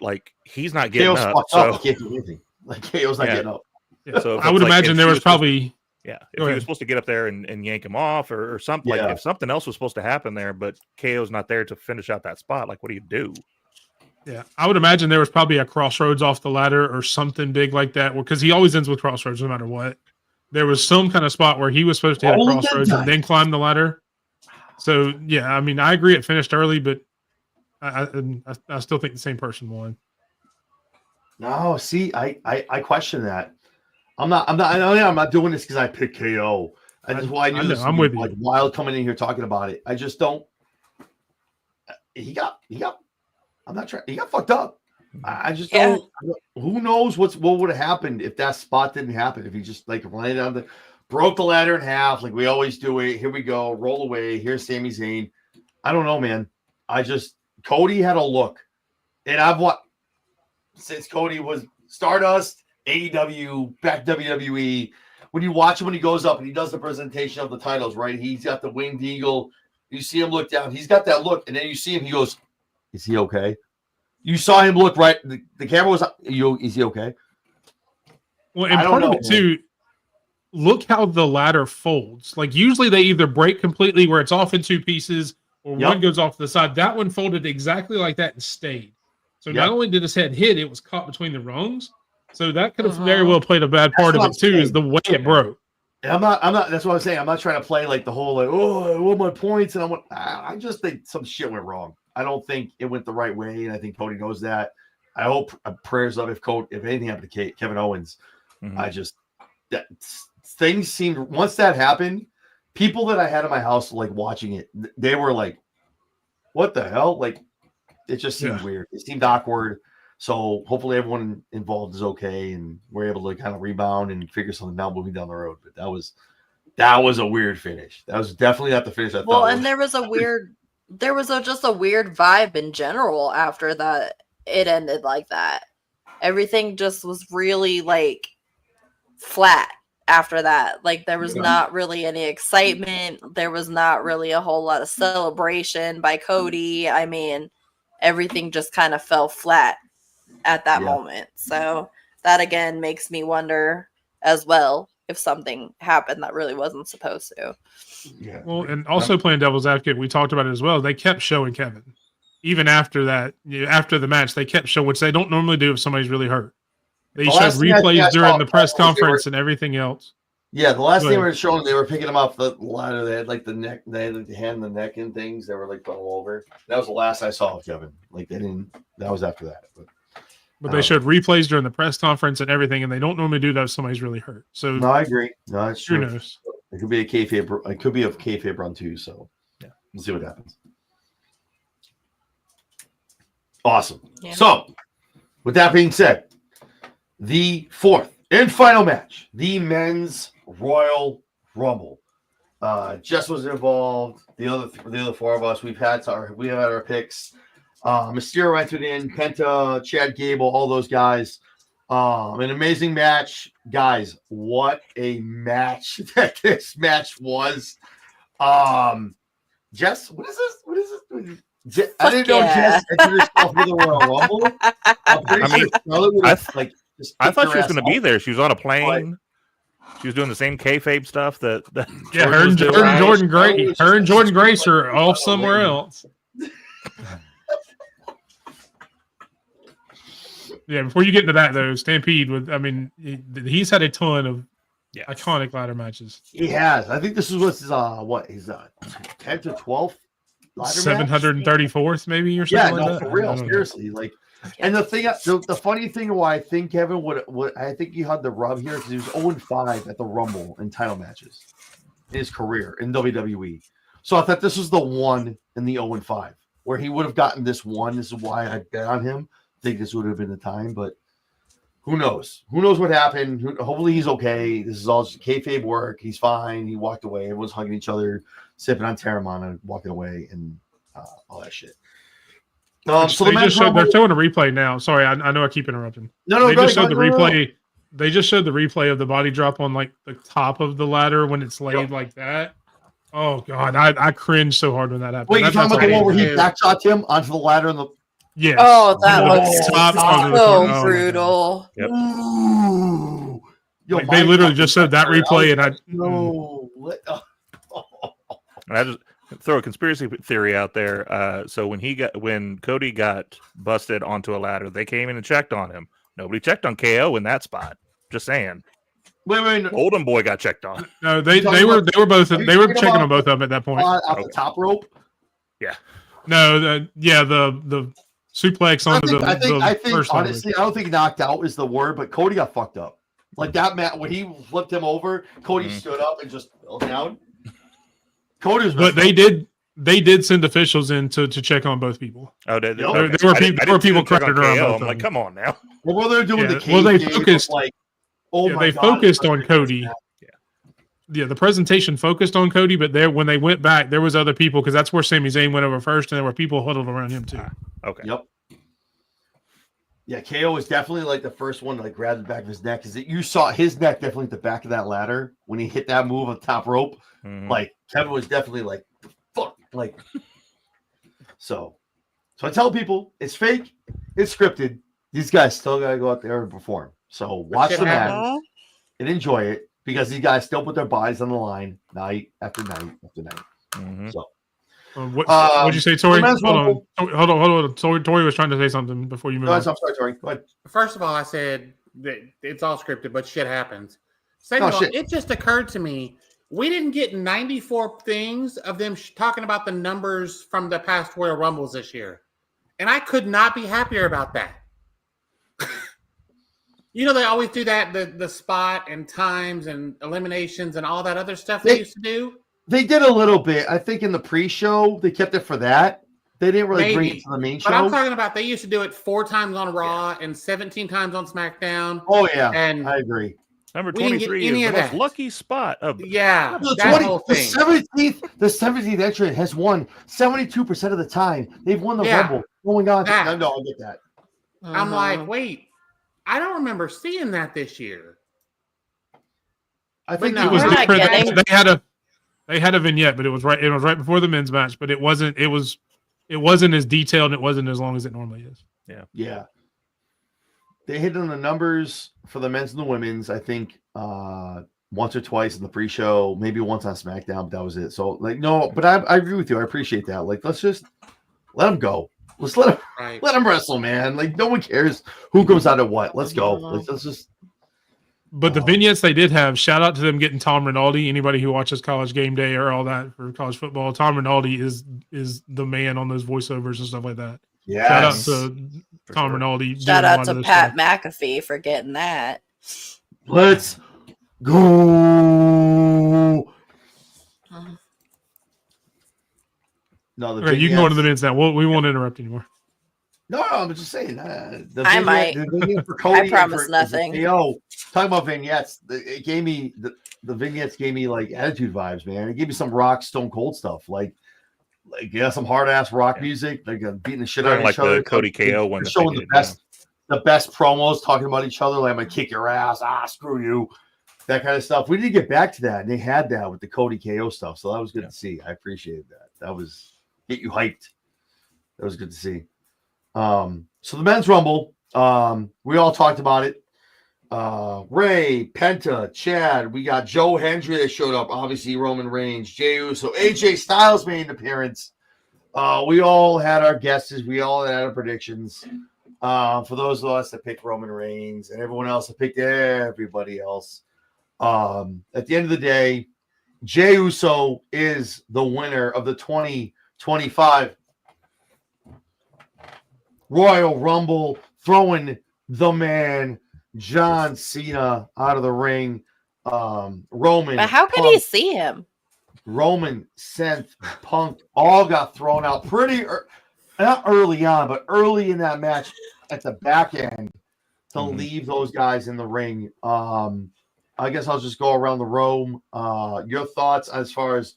he's not getting KO's up? So he can't do anything. Like KO's not getting up. Yeah. So I would imagine there was probably. If he was supposed to get up there and yank him off or something, like if something else was supposed to happen there, but KO's not there to finish out that spot, like what do you do? Yeah, I would imagine there was probably a crossroads off the ladder or something big like that, because he always ends with crossroads no matter what. There was some kind of spot where he was supposed to hit a crossroads and then climb the ladder. So, yeah, I mean, I agree it finished early, but I still think the same person won. No, see, I question that. I'm not doing this because I picked KO. I knew this. I'm with you. Like Wild coming in here talking about it. I just don't. He got. I'm not trying. He got fucked up. I just don't. Who knows what would have happened if that spot didn't happen? If he just like landed on broke the ladder in half, like we always do it. Here we go, roll away. Here's Sami Zayn. I don't know, man. Cody had a look, and since Cody was Stardust, AEW, back WWE. When you watch him when he goes up and he does the presentation of the titles, right? He's got the winged eagle. You see him look down. He's got that look, and then you see him. He goes, "Is he okay?" You saw him look right. The camera was. Is he okay? Well, and part of it too. Look how the ladder folds. Like usually they either break completely where it's off in two pieces, or one goes off to the side. That one folded exactly like that and stayed. So not only did his head hit, it was caught between the rungs. So that could have very well played a bad part of it too. Is the way it broke. And I'm not. That's what I'm saying. I'm not trying to play like the whole I want my points, and I just think some shit went wrong. I don't think it went the right way, and I think Cody knows that. I hope prayers up if anything happened to Kevin Owens. Mm-hmm. Things seemed once that happened, people that I had in my house like watching it, they were like, "What the hell?" Like It just seemed weird. It seemed awkward. So hopefully everyone involved is okay, and we're able to kind of rebound and figure something out moving down the road. But that was a weird finish. That was definitely not the finish I thought. Well, and there was just a weird vibe in general after that. It ended like that. Everything just was really like flat after that. Like there was not really any excitement. There was not really a whole lot of celebration by Cody. I mean, everything just kind of fell flat at that moment. So that again makes me wonder as well if something happened that really wasn't supposed to. Yeah. Well, and also playing devil's advocate, we talked about it as well. They kept showing Kevin. Even after that, after the match, they kept showing, which they don't normally do if somebody's really hurt. They showed replays during the press conference and everything else. Yeah, the last thing they were showing, they were picking him off the ladder. They had like the neck, they had like the hand, the neck, and things. They were like going over. That was the last I saw of Kevin. Like they didn't. That was after that. But they showed replays during the press conference and everything, and they don't normally do that if somebody's really hurt. So no, I agree. No, that's true. Who knows? It could be a kayfabe. It could be a kayfabe run too. So yeah, we'll see what happens. Awesome. Yeah. So, with that being said, the fourth and final match, the men's Royal Rumble. Jess was involved. The other four of us, we have had our picks. Mysterio entered in, Penta, Chad Gable, all those guys. An amazing match, guys. What a match that this match was. Jess, what is this? What is this? I didn't know Jess entered herself for the Royal Rumble. I thought she was going to be there. She was on a plane. She was doing the same kayfabe stuff that her and Jordan Grace are off somewhere else. Yeah, before you get into that though, Stampede he's had a ton of iconic ladder matches. He has. I think this is his 10th or 12th ladder 734th maybe or something like that. For real, seriously. Like, and the funny thing why I think Kevin would I think he had the rub here because he was 0-5 at the Rumble in title matches in his career in WWE. So I thought this was the one in the 0-5 where he would have gotten this one. This is why I bet on him. I think this would have been the time, but who knows? Who knows what happened? Hopefully he's okay. This is all just kayfabe work. He's fine. He walked away. Everyone's hugging each other, sipping on Terramana, walking away, and all that shit. So they're showing a replay now. Sorry, I know I keep interrupting. No, they just showed the replay. They just showed the replay of the body drop on like the top of the ladder when it's laid like that. Oh god, I cringed so hard when that happened. Wait, you're talking about the one where he backshot him onto the ladder and the yes. Oh, that was so brutal. Yep. Yo, they literally just showed that replay, and I just throw a conspiracy theory out there. So when Cody got busted onto a ladder, they came in and checked on him. Nobody checked on KO in that spot. Just saying. Wait. Oldham boy got checked on. No, they were checking on both of them at that point. Off the top rope. Yeah. No, the suplex onto I think first honestly, I don't think knocked out is the word, but Cody got fucked up. Like that Matt when he flipped him over, Cody stood up and just fell down. Cody was but they did send officials in to check on both people. Oh, did they? Okay. There were people crowded around both. I'm like, come on now. Well, they're doing the they focused like, they focused on Cody. Yeah, the presentation focused on Cody, but when they went back, there was other people because that's where Sami Zayn went over first, and there were people huddled around him too. Okay. Yep. Yeah, KO was definitely like the first one to like grab the back of his neck because you saw his neck definitely at the back of that ladder when he hit that move on top rope. Mm-hmm. Like Kevin was definitely like, fuck, like. So I tell people it's fake, it's scripted. These guys still gotta go out there and perform. So watch the match and enjoy it because these guys still put their bodies on the line night after night after night. Mm-hmm. So. What'd you say, Tori? Hold on. Tori was trying to say something before you moved on. I'm sorry, Tori. Go ahead. First of all, I said that it's all scripted, but shit happens. Second of all, it just occurred to me, we didn't get 94 things of them talking about the numbers from the past Royal Rumbles this year. And I could not be happier about that. You know, they always do that, the spot and times and eliminations and all that other stuff they used to do. They did a little bit. I think in the pre-show, they kept it for that. They didn't really bring Maybe. it to the main But I'm show. talking about they used to do it 4 times on Raw and 17 times on SmackDown. Oh yeah, And I agree. Number we didn't get 23 any is of the most that. lucky spot of Yeah, The that whole the thing. 17th entrant has won 72% of the time. They've won the Yeah. Rumble. Going on, That. no, I get that. I'm Mhm. like, wait, I don't remember seeing that this year. I But think no, It was We're not different. getting- They had a vignette, but it was right before the men's match, but it wasn't as detailed and it wasn't as long as it normally is. Yeah. They hit on the numbers for the men's and the women's, I think, once or twice in the pre-show, maybe once on SmackDown, but that was it. So, like, no, but I agree with you. I appreciate that. Like, let's just let them go. Let's let them wrestle, man. Like, no one cares who goes out at what. Let's go. Let's just. But the vignettes they did have, shout out to them getting Tom Rinaldi. Anybody who watches College Game Day or all that for college football, Tom Rinaldi is the man on those voiceovers and stuff like that. Yes. Shout out to For Tom sure. Rinaldi. Shout doing a out lot to of this Pat stuff. McAfee for getting that. Let's go. No, the Okay, you can go on to the vignettes- men's now. We won't interrupt anymore. No, I'm just saying. The I vignette, might. The vignette for Cody and promise for nothing. KO, talking about vignettes, it gave me the vignettes gave me like attitude vibes, man. It gave me some rock, Stone Cold stuff, like some hard ass rock music, like beating the shit out of like each other. the Cody They're KO one that showing they the did, the best promos, talking about each other, like I'm gonna kick your ass, screw you, that kind of stuff. We didn't get back to that, and they had that with the Cody KO stuff, so that was good to see. I appreciated that. That was get you hyped. That was good to see. So the men's rumble, we all talked about it. Ray, Penta, Chad, we got Joe Hendry that showed up, obviously Roman Reigns, Jey Uso, AJ Styles made an appearance. We all had our guesses, we all had our predictions. For those of us that picked Roman Reigns and everyone else that picked everybody else. At the end of the day, Jey Uso is the winner of the 2025 Royal Rumble, throwing the man John Cena out of the ring. Roman, But how could Punk, he see him? Roman, Seth, Punk, all got thrown out not early on, but early in that match at the back end to leave those guys in the ring. I guess I'll just go around the room. Your thoughts as far as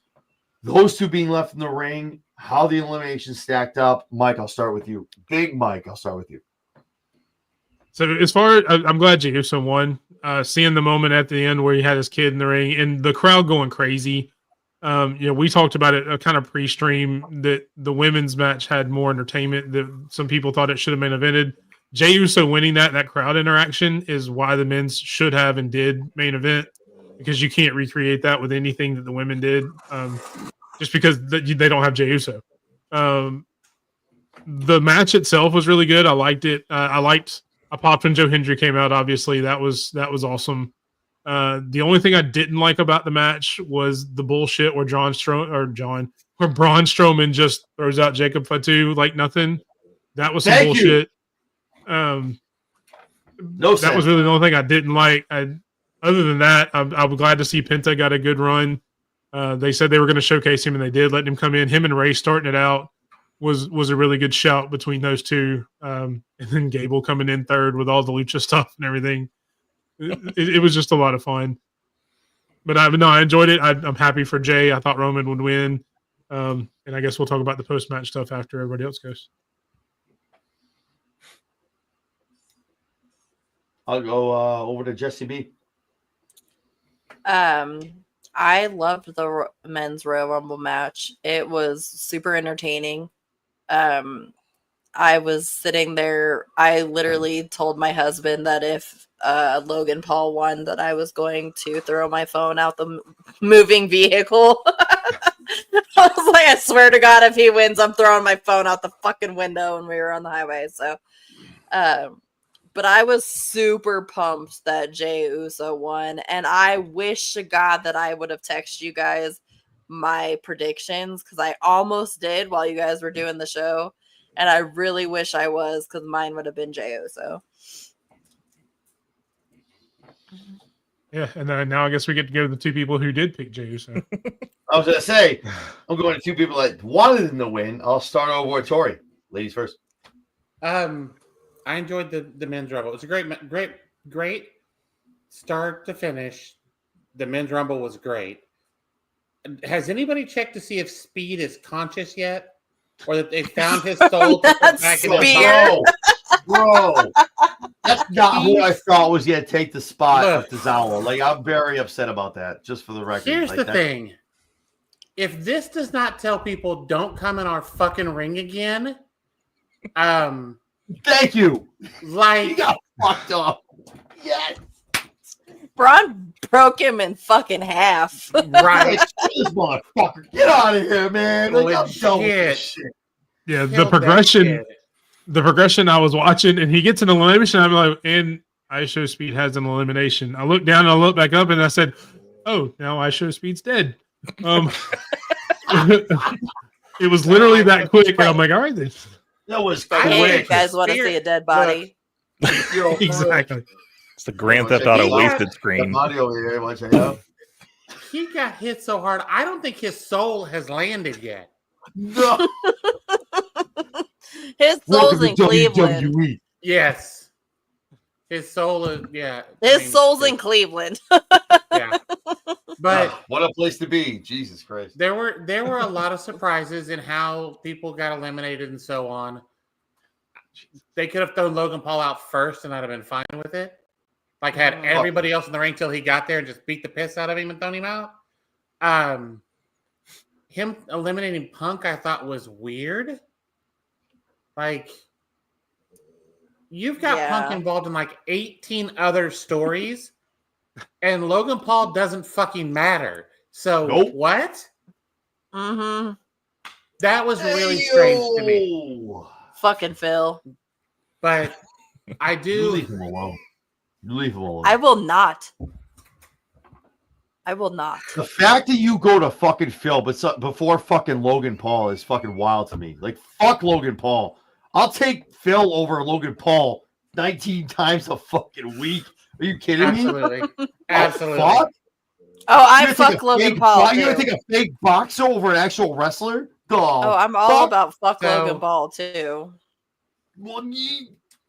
those two being left in the ring, how the elimination stacked up. Mike, I'll start with you. Big Mike, I'll start with you. So as far as I'm glad Jey Uso won. Seeing the moment at the end where he had his kid in the ring and the crowd going crazy. We talked about it kind of pre-stream that the women's match had more entertainment. That some people thought it should have been evented. Jey Uso winning that crowd interaction is why the men's should have and did main event, because you can't recreate that with anything that the women did. Just because they don't have Jey Uso. The match itself was really good. I liked it. I popped when Joe Hendry came out. Obviously, that was awesome. The only thing I didn't like about the match was the bullshit where Braun Strowman just throws out Jacob Fatu like nothing. That was some Thank you. bullshit. No That was really the only thing I didn't like. Other than that, I'm glad to see Penta got a good run. They said they were going to showcase him, and they did. Letting him come in. Him and Ray starting it out was a really good shout between those two. And then Gable coming in third with all the lucha stuff and everything. It was just a lot of fun. But I enjoyed it. I'm happy for Jay. I thought Roman would win. And I guess we'll talk about the post-match stuff after everybody else goes. I'll go over to Jesse B. I loved the men's Royal Rumble match. It was super entertaining. I was sitting there. I literally told my husband that if Logan Paul won, that I was going to throw my phone out the moving vehicle. I was like, I swear to God, if he wins, I'm throwing my phone out the fucking window when we were on the highway. So, but I was super pumped that Jey Uso won. And I wish to God that I would have texted you guys my predictions, because I almost did while you guys were doing the show. And I really wish I was, because mine would have been Jey Uso. Yeah, and then now I guess we get to go to the two people who did pick Jey Uso. I was gonna say I'm going to two people that wanted him to win. I'll start over with Tori. Ladies first. I enjoyed the men's rumble. It was a great start to finish. The men's rumble was great. Has anybody checked to see if Speed is conscious yet, or that they found his soul to put back in his Spear. Bro, that's not who I thought was gonna take the spot of Tozawa. Like, I'm very upset about that. Just for the record. Here's like, the thing: if this does not tell people don't come in our fucking ring again, thank you. like You got fucked up. Yes. Braun broke him in fucking half. right. This motherfucker. Get out of here, man. Like, I'm done with this shit. Yeah, the Killed that progression. kid. The progression I was watching, and he gets an elimination. I'm like, and ISO Speed has an elimination. I look down and I look back up, and I said, "Oh, now ISO Speed's dead." It was literally that quick, and I'm like, "All right, then." That was I hate quick. you guys want to see a dead body. Exactly. It's the Grand Theft Auto Yeah. wasted The screen. body over here, much I know. He got hit so hard. I don't think his soul has landed yet. No. His soul's in Cleveland. WWE. Yes. His soul is, yeah. His soul's in Cleveland. Yeah. But What a place to be. Jesus Christ. there were a lot of surprises in how people got eliminated and so on. They could have thrown Logan Paul out first and I'd have been fine with it. Like had everybody else in the ring till he got there and just beat the piss out of him and thrown him out. Him eliminating Punk I thought was weird. Like you've got Punk involved in like 18 other stories and Logan Paul doesn't fucking matter. So what? Mm-hmm. That was really strange to me. Fucking Phil. But I You do. leave him alone. You leave him alone. I will not. I will not. The fact that you go to fucking Phil before fucking Logan Paul is fucking wild to me. Like, fuck Logan Paul. I'll take Phil over Logan Paul 19 times a fucking week. Are you kidding Absolutely. me? Absolutely. Fuck? Oh, I You're gonna take fuck a Logan fake Paul. You're going to Too. take a fake boxer over an actual wrestler? Oh, I'm all about fuck Logan Paul too. Well,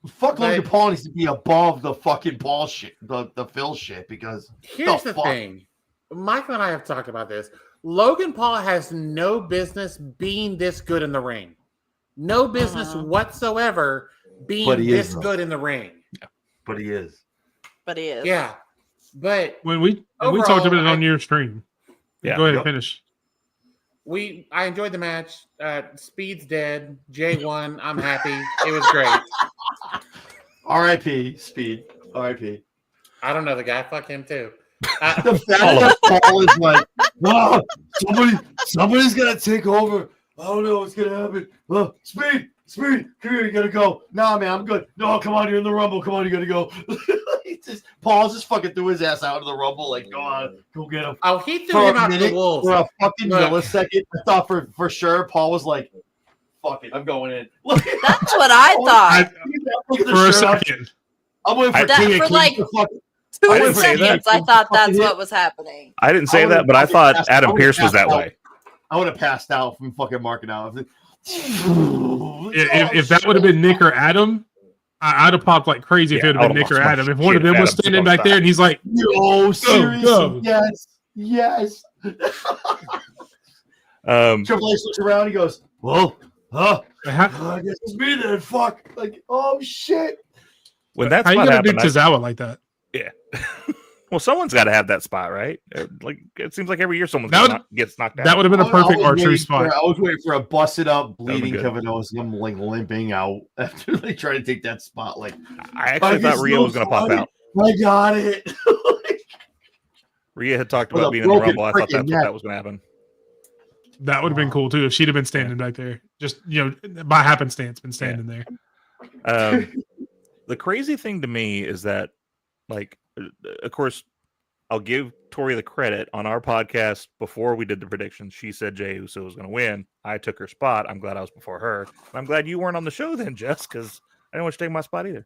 fuck Logan Paul needs to be above the fucking Paul shit, the Phil shit, because Here's the thing. Michael and I have talked about this. Logan Paul has no business being this good in the ring. No business whatsoever being this good in the ring. Yeah. But he is. Yeah. But when we talked about it on your stream. Yeah. Go ahead and finish. I enjoyed the match. Speed's dead. Jay won. I'm happy. It was great. R.I.P. Speed. R.I.P. I don't know the guy. Fuck him too. The fact that Paul is like, oh, somebody's gonna take over. I don't know what's gonna happen. Oh, Speed, come here, you gotta go. Nah, man, I'm good. No, come on, you're in the Rumble. Come on, you gotta go. Paul's just fucking threw his ass out of the Rumble. Like, go on, go get him. Oh, he threw him out the wolves for a fucking millisecond. I thought for sure Paul was like, fuck it, I'm going in. That's what I thought. For a second. I'm waiting for that for like 2 seconds. I thought that's what was happening. I didn't say that, but I thought Adam Pearce was that way. I would have passed out from fucking marking out. If that would have been Nick or Adam, I'd have popped like crazy if it would have been Nick or Adam. If one of them was standing back there and he's like, "No, seriously, yes." Triple H looks around. He goes, "Well, I guess it's me then. Fuck!" Like, oh shit. When that's how you gonna do happened, Tozawa like that? Yeah. Well, someone's got to have that spot, right? Like it seems like every year someone gets knocked out. That would have been a perfect R-Truth spot. I was waiting for a busted up, bleeding Kevin Owens. I'm like limping out after they try to take that spot. Like I actually thought Rhea was going to pop out. I got it. Rhea had talked about being in the Rumble. I thought that's what that was going to happen. That would have been cool too if she'd have been standing back there, just by happenstance, been standing there. The crazy thing to me is that, like, of course, I'll give Tori the credit on our podcast before we did the predictions. She said Jey Uso was going to win. I took her spot. I'm glad I was before her. And I'm glad you weren't on the show then, Jess, because I didn't want you to take my spot either.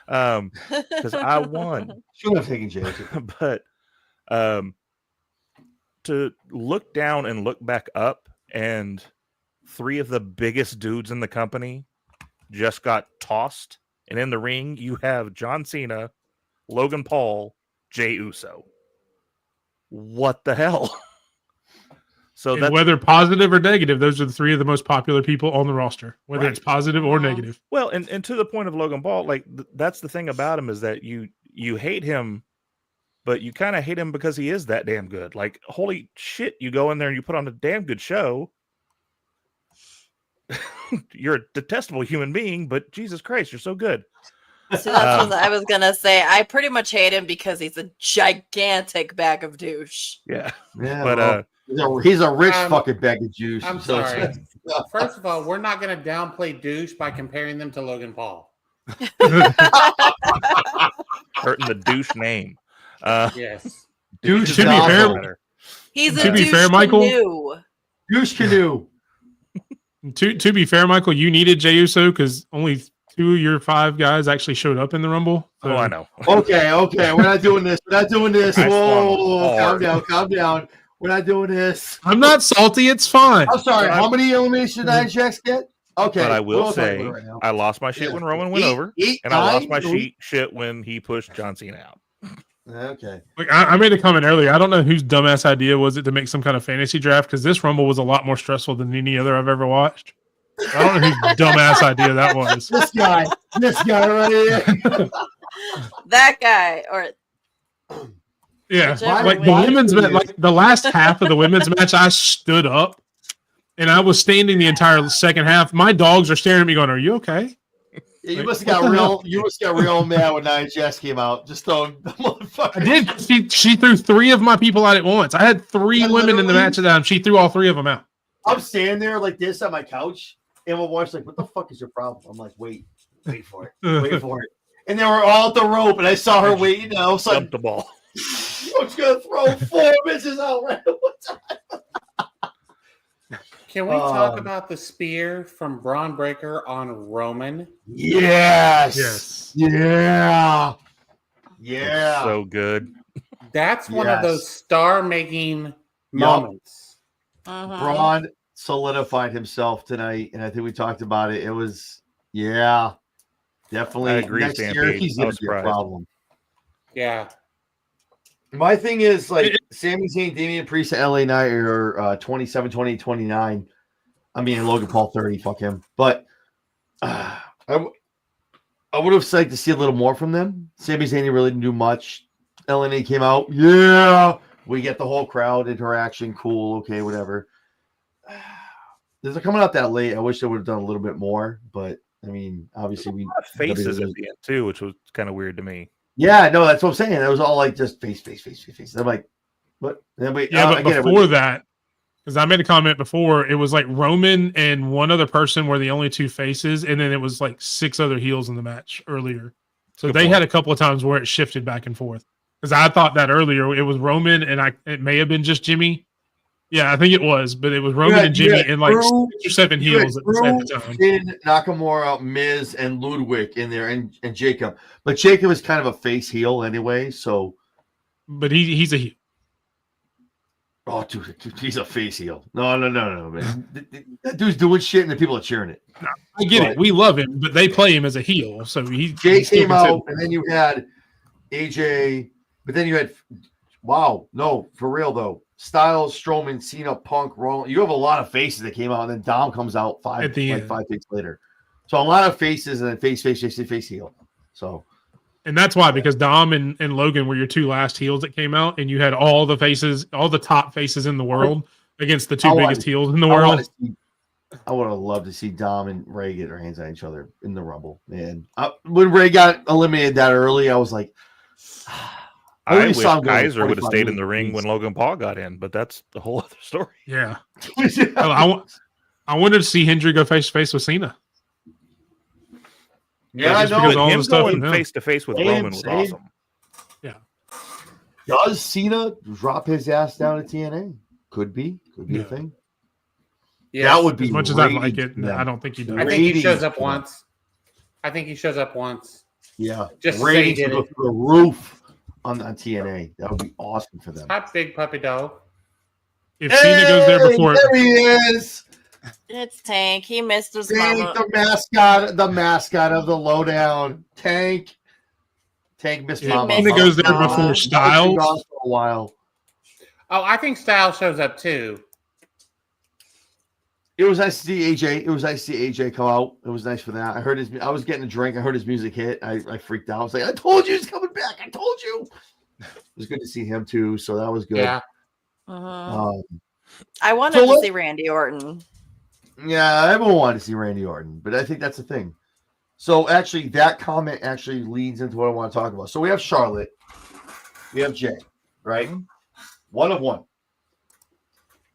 Because I won. Should have taken Jey. But to look down and look back up, and 3 of the biggest dudes in the company just got tossed, and in the ring you have John Cena, Logan Paul, Jey Uso. What the hell? So And that's whether positive or negative, those are the 3 of the most popular people on the roster, whether it's positive or negative. well, and to the point of Logan Paul, like that's the thing about him, is that you hate him, but you kind of hate him because he is that damn good. Like, holy shit, you go in there and you put on a damn good show. You're a detestable human being, but Jesus Christ, you're so good. So that's what I was gonna say. I pretty much hate him because he's a gigantic bag of douche. Yeah, Yeah, but well, he's a rich fucking bag of juice. I'm so it's- sorry. First of all, we're not going to downplay douche by comparing them to Logan Paul. hurting the douche name. Yes. douche To be is fair- awesome. He's To a be douche fair, Michael- canoe. Douche canoe. To be fair, Michael, you needed Jey Uso because only 2 of your 5 guys actually showed up in the Rumble. Oh, I know. Okay, we're not doing this. We're not doing this. I Whoa, swung hard. calm down. We're not doing this. I'm not salty. It's fine. I'm sorry. But How many elimination Nia Jax get? Okay, But I we're will all talking say, about it right now. I lost my shit Yeah. when Roman went over, Eight, and I lost my nine, shit when he pushed John Cena out. Okay. Like I made a comment earlier. I don't know whose dumbass idea was it to make some kind of fantasy draft because this Rumble was a lot more stressful than any other I've ever watched. I don't know whose dumbass idea that was. This guy right here. That guy, or Yeah, Whichever like way. the women's like the last half of the women's match, I stood up and I was standing the entire second half. My dogs are staring at me, going, "Are you okay?" Yeah, you must have got real mad when Nia Jax came out. Just throwing the motherfucker. I did. She threw 3 of my people out at once. I had 3 Yeah, women in the literally. match at that. She threw all 3 of them out. I'm standing there like this on my couch, and my wife's like, "What the fuck is your problem?" I'm like, "Wait for it, wait for it." And they were all at the rope, and I saw her waiting. And all of a sudden, Dumped the ball. I'm just gonna throw 4 bitches out right at one time. Can we talk about the spear from Braun Breaker on Roman? Yes. Yeah. So good. That's one of Yes. those star-making moments. Braun solidified himself tonight, and I think we talked about it. It was, definitely. I agree, Next year, Stampede. he's I going was to be a surprised. problem. Yeah. My thing is, like, Sami Zayn, Damian Priest, and LA Knight are 27, 28, 29. I mean, Logan Paul 30, fuck him. But I would have liked to see a little more from them. Sami Zayn really didn't do much. LNA came out. Yeah. We get the whole crowd interaction. Cool. Okay, whatever. They're coming out that late. I wish they would have done a little bit more. But, I mean, obviously, we. Faces WWE at the end, too, which was kind of weird to me. Yeah, no, that's what I'm saying. It was all like just face. I'm like, what? But before that, because I made a comment before, it was like Roman and one other person were the only 2 faces, and then it was like 6 other heels in the match earlier. So Good they point. had a couple of times where it shifted back and forth. Because I thought that earlier it was Roman and it may have been just Jimmy. Yeah, I think it was, but it was Roman and Jimmy and like 6 or 7 heels at the time. Finn, Nakamura, Miz, and Ludwig in there, and Jacob. But Jacob is kind of a face heel anyway, so. But he's a heel. Oh, dude, he's a face heel. No, man. That dude's doing shit, and the people are cheering it. I get it. We love him, but they play him as a heel. So Jay came out, and then you had AJ, but then you had, for real though, Styles, Strowman, Cena, Punk, Rollins. You have a lot of faces that came out, and then Dom comes out 5 weeks later. So a lot of faces, and then face, heel. So. And that's why, because Dom and Logan were your 2 last heels that came out, and you had all the faces, all the top faces in the world against the 2 biggest heels in the world. I would have loved to see Dom and Ray get their hands on each other in the Rumble. Man, when Ray got eliminated that early, I was like, I wish Kaiser would have stayed in the ring when Logan Paul got in, but that's the whole other story. Yeah. I wanted to see Hendry go face to face with Cena. Yeah, I know. But him going face to face with Roman was awesome. Yeah. Does Cena drop his ass down at TNA? Could be a thing. Yeah, that would be as much as I like it. I don't think he does. I think he shows up once. Yeah, just ratings would go through the roof on TNA. That would be awesome for them. Hi, big puppy dog. If Cena goes there before, there he is. It's Tank. He missed his Tank, mama. the mascot of the lowdown. Tank missed if mama. Cena goes there Mama. before He's been gone Styles, for a while. Oh, I think Styles shows up too. It was nice to see AJ. It was nice to see AJ come out. It was nice for that. I heard his. I was getting a drink. I heard his music hit. I freaked out. I was like, I told you he's coming back. I told you. It was good to see him too. So that was good. Yeah. I wanted so to what- see Randy Orton. Yeah, everyone wanted to see Randy Orton, but I think that's the thing. So actually, that comment actually leads into what I want to talk about. So we have Charlotte, we have Jay, right? One of one.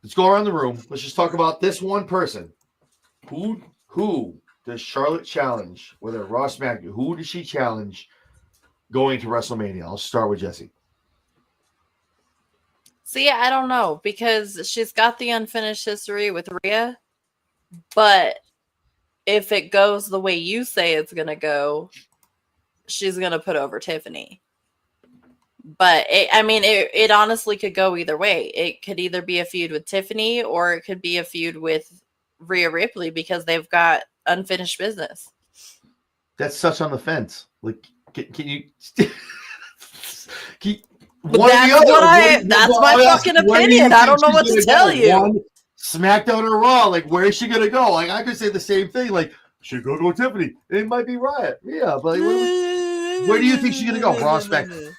Let's go around the room. Let's just talk about this one person. Who does Charlotte challenge? Whether Raw, SmackDown, who does she challenge going to WrestleMania? I'll start with Jesse. See, I don't know because she's got the unfinished history with Rhea, but if it goes the way you say it's going to go, she's going to put over Tiffany. But it honestly could go either way. It could either be a feud with Tiffany or it could be a feud with Rhea Ripley because they've got unfinished business. That's such on the fence. Like, can you? But that's my fucking opinion. I don't know what to tell you. SmackDown or Raw? Like, where is she gonna go? Like, I could say the same thing. Like, she go to Tiffany. It might be Riot. Yeah, but like, where do you think she's gonna go? Raw, SmackDown.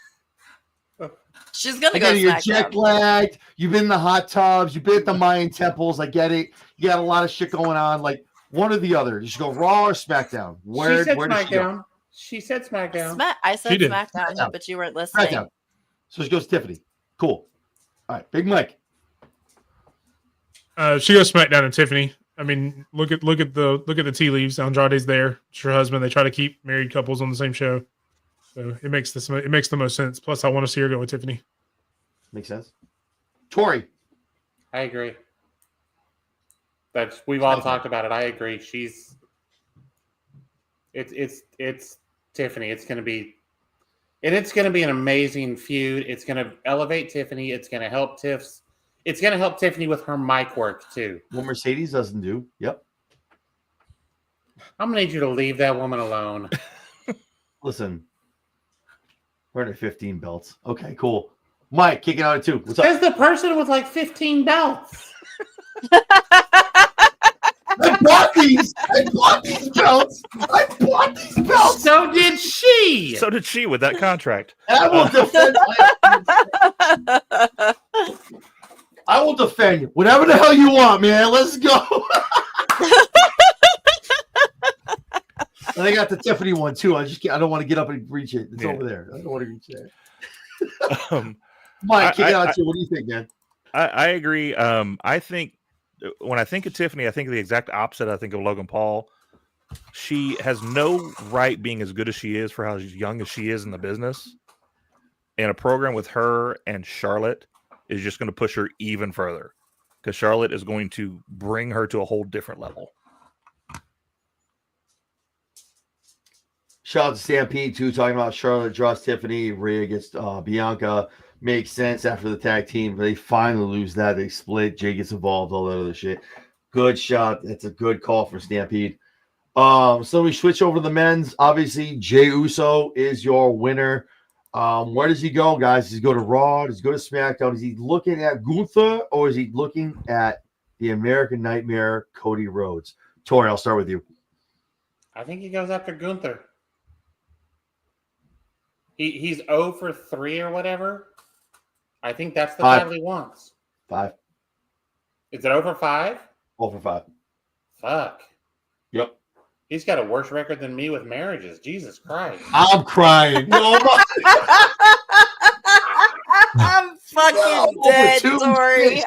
She's gonna go You're SmackDown. jet lagged. You've been in the hot tubs. You've been at the Mayan temples. I get it. You got a lot of shit going on. Like, one or the other. You should go Raw or SmackDown. Where she said does she go? SmackDown. She said SmackDown. I said She did. SmackDown, but you weren't listening. SmackDown. So she goes Tiffany. Cool. All right, Big Mike. she goes SmackDown and Tiffany. I mean, look at the tea leaves. Andrade's there. It's her husband. They try to keep married couples on the same show, so it makes the most sense. Plus, I want to see her go with Tiffany. Makes sense. Tori. I agree. We've all talked about it. I agree. It's Tiffany. It's going to be an amazing feud. It's going to elevate Tiffany. It's going to help Tiff's. It's going to help Tiffany with her mic work too. What Mercedes doesn't do. Yep. I'm going to need you to leave that woman alone. Listen. We're under 15 belts. Okay, cool. Mike, kicking out at 2. What's up? There's the person with like 15 belts. I bought these. I bought these belts. So did she. So did she with that contract. I will defend. I will defend whatever the hell you want, man. Let's go. And I got the Tiffany one too. I don't want to get up and reach it. It's over there. I don't want to reach there. Mike, kick it out too. What do you think, man? I agree. I think when I think of Tiffany, I think of the exact opposite. I think of Logan Paul. She has no right being as good as she is for how young as she is in the business. And a program with her and Charlotte is just going to push her even further because Charlotte is going to bring her to a whole different level. Shout out to Stampede too, talking about Charlotte draws Tiffany, Rhea gets Bianca. Makes sense after the tag team. They finally lose that. They split. Jay gets involved, all that other shit. Good shot. That's a good call for Stampede. So we switch over to the men's. Obviously, Jay Uso is your winner. Where does he go, guys? Does he go to Raw? Does he go to SmackDown? Is he looking at Gunther or is he looking at the American Nightmare, Cody Rhodes? Tori, I'll start with you. I think he goes after Gunther. He's 0 for 3 or whatever. I think that's the title he wants. 5. Is it over 5? 0 for 5. Fuck. Yep. He's got a worse record than me with marriages. Jesus Christ. I'm crying. No, I'm fucking dead, Tori.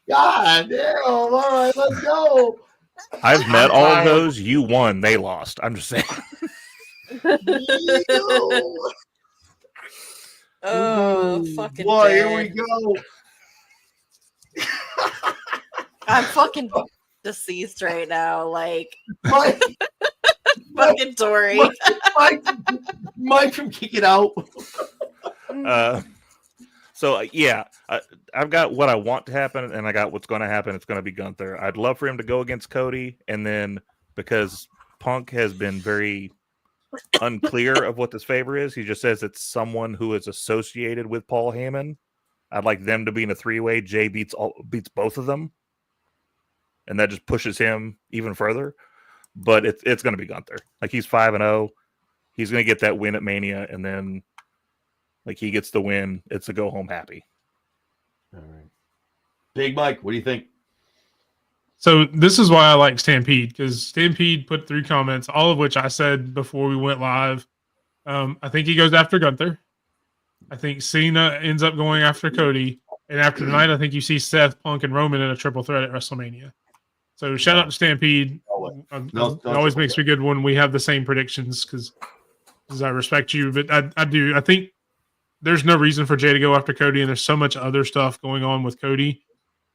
God damn. All right, let's go. I've met all of those. You won. They lost. I'm just saying. Oh, fucking boy, dead. here we go. I'm fucking deceased right now. Like, Mike, fucking Tori. Mike from Kick It Out. So I've got what I want to happen, and I got what's going to happen. It's going to be Gunther. I'd love for him to go against Cody, and then because Punk has been very unclear of what this favor is, he just says it's someone who is associated with Paul Heyman. I'd like them to be in a 3-way. Jay beats both of them, and that just pushes him even further. But it's going to be Gunther. Like, he's 5-0. He's going to get that win at Mania, and then like he gets the win. It's a go home happy. All right. Big Mike, what do you think? So this is why I like Stampede, because Stampede put 3 comments, all of which I said before we went live. I think he goes after Gunther. I think Cena ends up going after Cody. And after tonight, I think you see Seth, Punk, and Roman in a triple threat at WrestleMania. So shout out to Stampede. It always makes me good when we have the same predictions, because I respect you. But I do. I think there's no reason for Jay to go after Cody, and there's so much other stuff going on with Cody.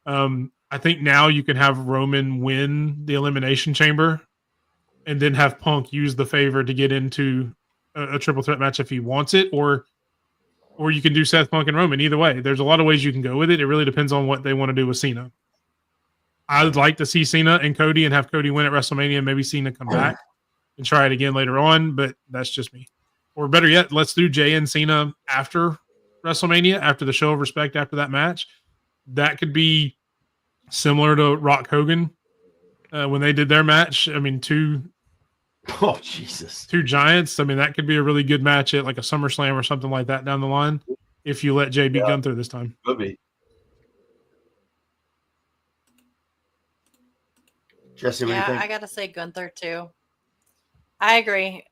I think now you can have Roman win the Elimination Chamber and then have Punk use the favor to get into a triple threat match if he wants it, or you can do Seth, Punk, and Roman. Either way, there's a lot of ways you can go with it. It really depends on what they want to do with Cena. I would like to see Cena and Cody and have Cody win at WrestleMania and maybe Cena come back and try it again later on, but that's just me. Or better yet, let's do Jay and Cena after WrestleMania, after the show of respect, after that match. That could be similar to Rock Hogan when they did their match. I mean, two giants. I mean, that could be a really good match at like a SummerSlam or something like that down the line if you let Jay beat Gunther this time. Could be. Jesse, what do you think? I gotta say Gunther too. I agree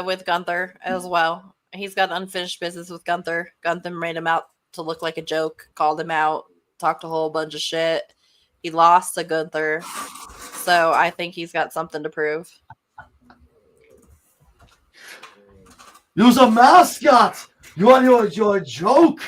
with Gunther as well. He's got unfinished business with Gunther. Gunther made him out to look like a joke, called him out, talked a whole bunch of shit. He lost to Gunther, so I think he's got something to prove. You're a mascot. You're a joke.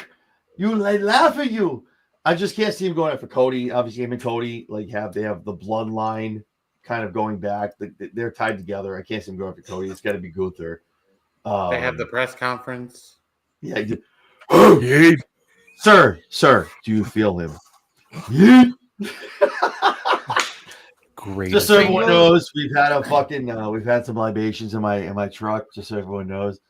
You laugh at you. I just can't see him going after Cody. Obviously, him and Cody they have the bloodline kind of going back. They're tied together. I can't see him going after Cody. It's got to be Gunther. They have the press conference. Yeah. Sir, do you feel him? Great. Just so everyone knows, we've had some libations in my truck. Just so everyone knows.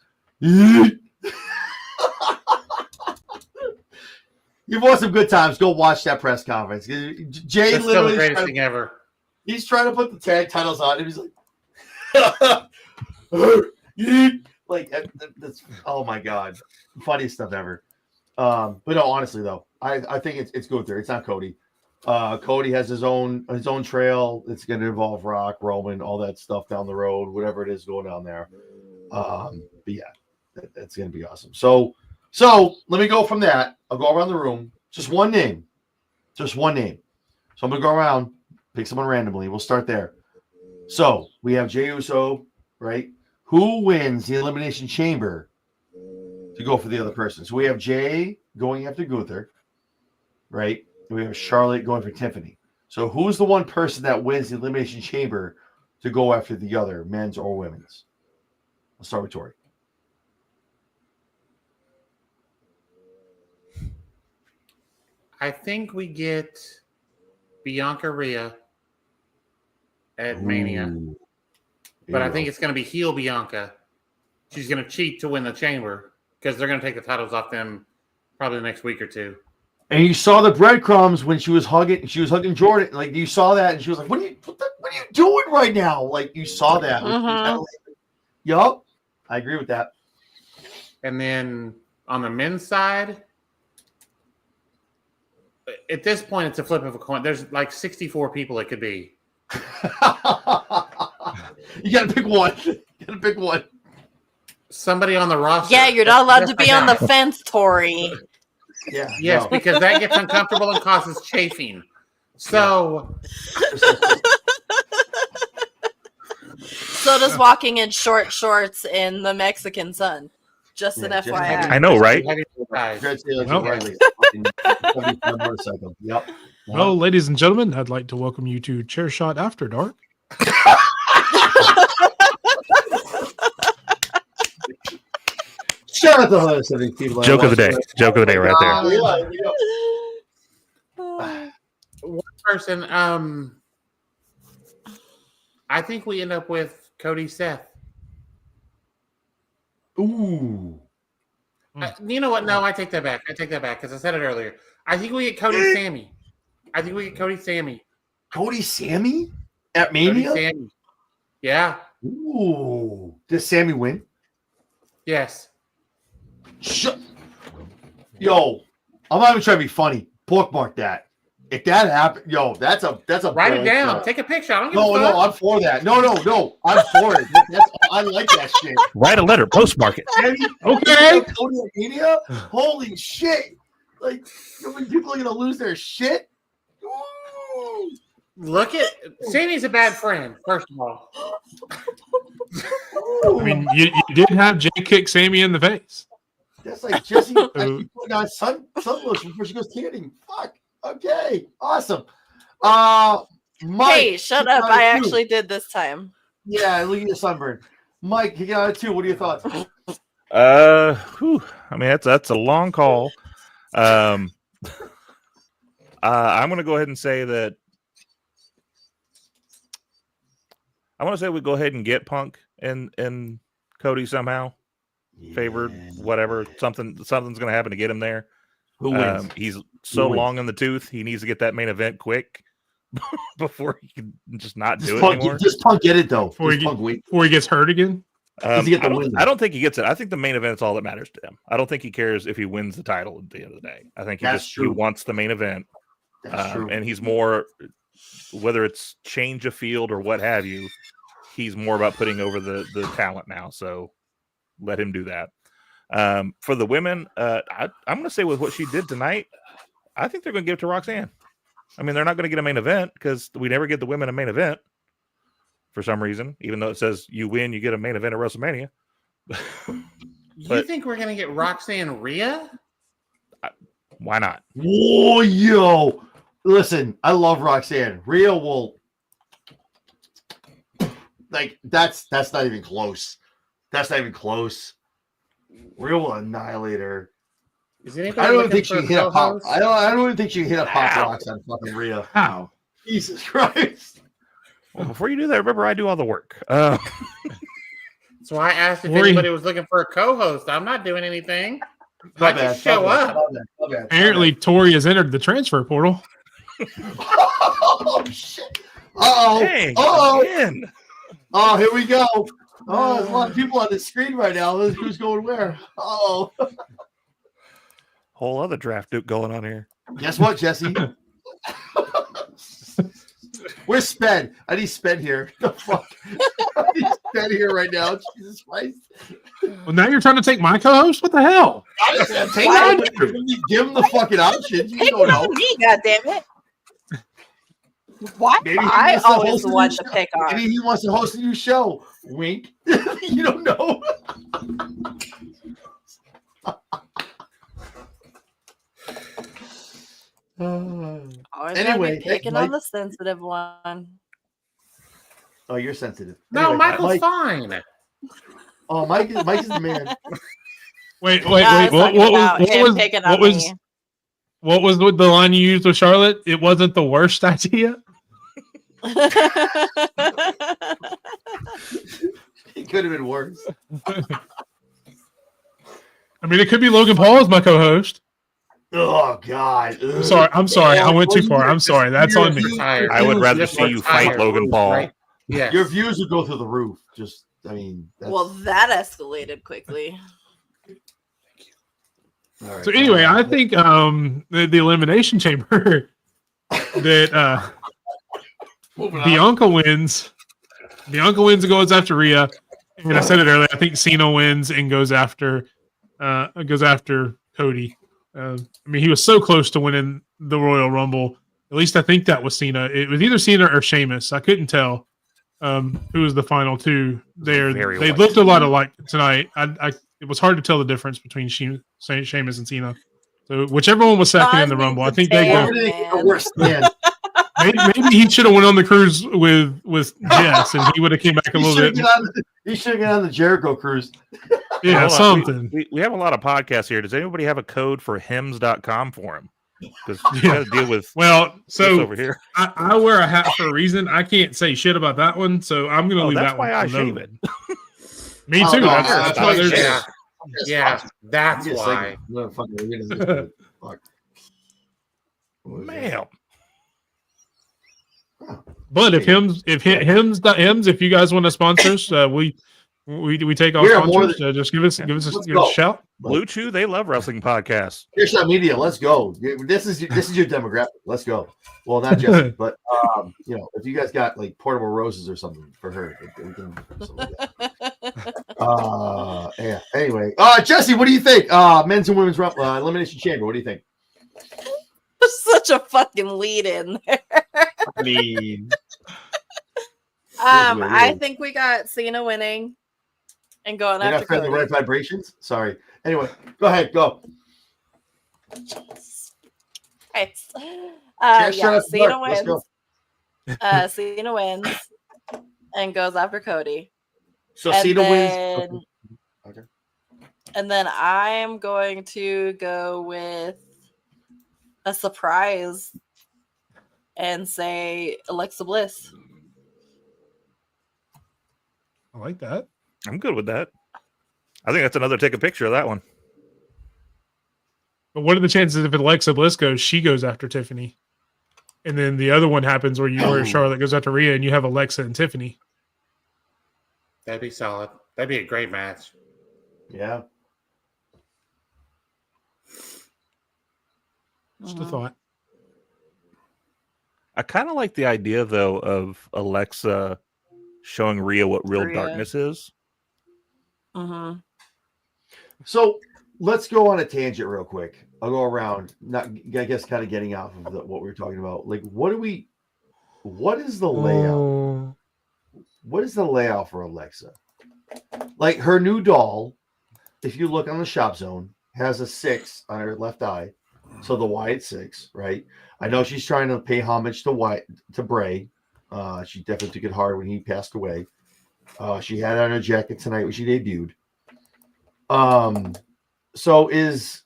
You've won some good times. Go watch that press conference. Jay That's still the greatest thing ever. He's trying to put the tag titles on, and he's like, that's oh my god, funniest stuff ever. But no, honestly though, I think it's Gunther. It's not Cody. Cody has his own trail. It's going to involve Rock, Roman, all that stuff down the road, whatever it is going on there. But yeah, that's going to be awesome. So let me go from that. I'll go around the room. Just one name. So I'm going to go around, pick someone randomly. We'll start there. So we have Jey Uso, right? Who wins the Elimination Chamber to go for the other person? So we have Jay going after Gunther, right? And we have Charlotte going for Tiffany. So who's the one person that wins the Elimination Chamber to go after the other, men's or women's? I'll start with Tori. I think we get Bianca Rhea at Mania. But I think it's going to be heel Bianca. She's going to cheat to win the chamber because they're going to take the titles off them probably the next week or two. And you saw the breadcrumbs when she was hugging Jordan. Like, you saw that, and she was like, what are you doing right now? Like, you saw that. Yup. I agree with that. And then on the men's side, at this point, it's a flip of a coin. There's like 64 people it could be. You got to pick one. Somebody on the roster. Yeah, you're not allowed to be on the fence, Tori. Yeah. Yes, because that gets uncomfortable and causes chafing. So. So does walking in short shorts in the Mexican sun. Just an FYI. I know, right? Yep. Well, ladies and gentlemen, I'd like to welcome you to Chairshot After Dark. Shout out to the 70 people. Joke of the day. Joke of the day right there. One person. I think we end up with Cody Seth. Ooh. You know what? No, I take that back. Because I said it earlier. I think we get Cody Sammy. Cody Sammy at Mania? Cody Sammy. Yeah. Ooh. Does Sammy win? Yes. Yo, I'm not even trying to be funny. Bookmark that. If that happened, yo, that's a Write it bold down. thought. Take a picture. I don't give No, a fuck. I'm for that. No, I'm for it. I like that shit. Write a letter, postmark it. Okay. Cody at Mania? Holy shit. Like, you know how many people are going to lose their shit? Ooh. Look at Sammy's a bad friend, first of all. I mean, you did have Jay kick Sammy in the face. That's like Jesse actually putting on sun lotion before she goes tanning. Fuck. Okay. Awesome. Mike. Hey, shut up. I actually did this time. Yeah, look at your sunburn. Mike, you got it too. What are your thoughts? I mean, that's a long call. I'm going to go ahead and say that I want to say we go ahead and get Punk and Cody somehow. Favored, whatever. Something's going to happen to get him there. Who wins? He's so long in the tooth. He needs to get that main event quick before he can just not do it anymore. Just Punk get it though. Before he gets hurt again. Does he get the win? I don't think he gets it. I think the main event is all that matters to him. I don't think he cares if he wins the title at the end of the day. I think he wants the main event. That's true. And he's more, whether it's change of field or what have you, he's more about putting over the talent now. So let him do that. For the women, I'm going to say with what she did tonight, I think they're going to give it to Roxanne. I mean, they're not going to get a main event because we never give the women a main event for some reason, even though it says you win, you get a main event at WrestleMania. You think we're going to get Roxanne Rhea? Why not? Whoa, yo. Listen, I love Roxanne. Rhea will, like, that's not even close. That's not even close. Rhea will annihilate her. I don't even think she can hit a pop. I don't even think she can hit a pop rocks on fucking Rhea. How? Jesus Christ. Well, before you do that, remember I do all the work. So I asked if anybody was looking for a co-host. I'm not doing anything. I just show up. Apparently, Tori has entered the transfer portal. Oh, shit. Dang, again. Oh, here we go. Oh, there's a lot of people on the screen right now. Who's going where? Oh. Whole other draft going on here. Guess what, Jesse? Where's Sped? I need Sped here. The fuck? I need Sped here right now. Jesus Christ. Well, now you're trying to take my co-host? What the hell? Give him the fucking options. You don't know. Me, goddammit. Why Maybe am I wants to always host the a one new to show. pick on? Maybe he wants to host a new show. Wink. You don't know. Always Anyway, be picking Mike. on the sensitive one. Oh, you're sensitive. No, Anyway, Michael's Mike. fine. Oh, Mike is the man. Wait. Yeah, What was the line you used with Charlotte? It wasn't the worst idea. It could have been worse. I mean, it could be Logan Paul as my co-host. Oh God! I'm sorry. I went too far. I'm sorry. That's on me. I would rather see you fight Logan Paul. Right? Yeah. Your views would go through the roof. Just, I mean. Well, that escalated quickly. All right. So anyway, I think the Elimination Chamber that Bianca wins. Bianca wins and goes after Rhea. And I said it earlier. I think Cena wins and goes after Cody. I mean, he was so close to winning the Royal Rumble. At least I think that was Cena. It was either Cena or Sheamus. I couldn't tell who was the final two there. They looked a lot alike tonight. It was hard to tell the difference between Sheamus and Cena. So whichever one was second in the Rumble, I think they go. Maybe he should have went on the cruise with Jess, and he would have came back a little bit. He should have got on the Jericho cruise. Yeah, Hold on. something. We have a lot of podcasts here. Does anybody have a code for hymns.com for him? Because we Yeah. got to deal with Well, this so over here. I wear a hat for a reason. I can't say shit about that one, so I'm going to Oh, leave that's that why one I shave unknown. it. Me Oh, too. no, That's why there's. Yeah. Yeah, that's Yes, why. no, fucking, we're gonna do this. Fuck. What was that? Ma'am. But if hymns, if you guys want to sponsor us, we take all We are more sponsors. Just give us Let's a go. shout. Blue Chew, they love wrestling podcasts. Chairshot Media, let's go. This is your demographic. Let's go. Well, not Jesse, but if you guys got like portable roses or something for her, we can do something like that. Yeah. Anyway, Jesse, what do you think? Men's and women's elimination chamber. What do you think? Such a fucking lead in there. I mean, I think we got Cena winning and going You're after not feeling the Cody. right vibrations. Sorry. Anyway, go ahead. Go. Right. Chairshot Yeah, at Cena dark. Let's wins. go. Cena wins and goes after Cody. So And Cena wins. then- Okay. And then I'm going to go with a surprise and say Alexa Bliss. I like that. I'm good with that. I think that's another take a picture of that one. But what are the chances if Alexa Bliss goes, she goes after Tiffany, and then the other one happens where Charlotte goes after Rhea, and you have Alexa and Tiffany? That'd be solid. That'd be a great match. Yeah. Just a thought. I kind of like the idea, though, of Alexa showing Rhea what real Rhea. darkness is. Mm-hmm. So let's go on a tangent real quick. I'll go around. Not, I guess, kind of getting off of what we were talking about. Like, what is the layout? Oh. What is the layout for Alexa? Like her new doll, if you look on the shop zone, has a 6 on her left eye. So the Wyatt 6, right? I know she's trying to pay homage to Bray. She definitely took it hard when he passed away. She had it on her jacket tonight when she debuted. So is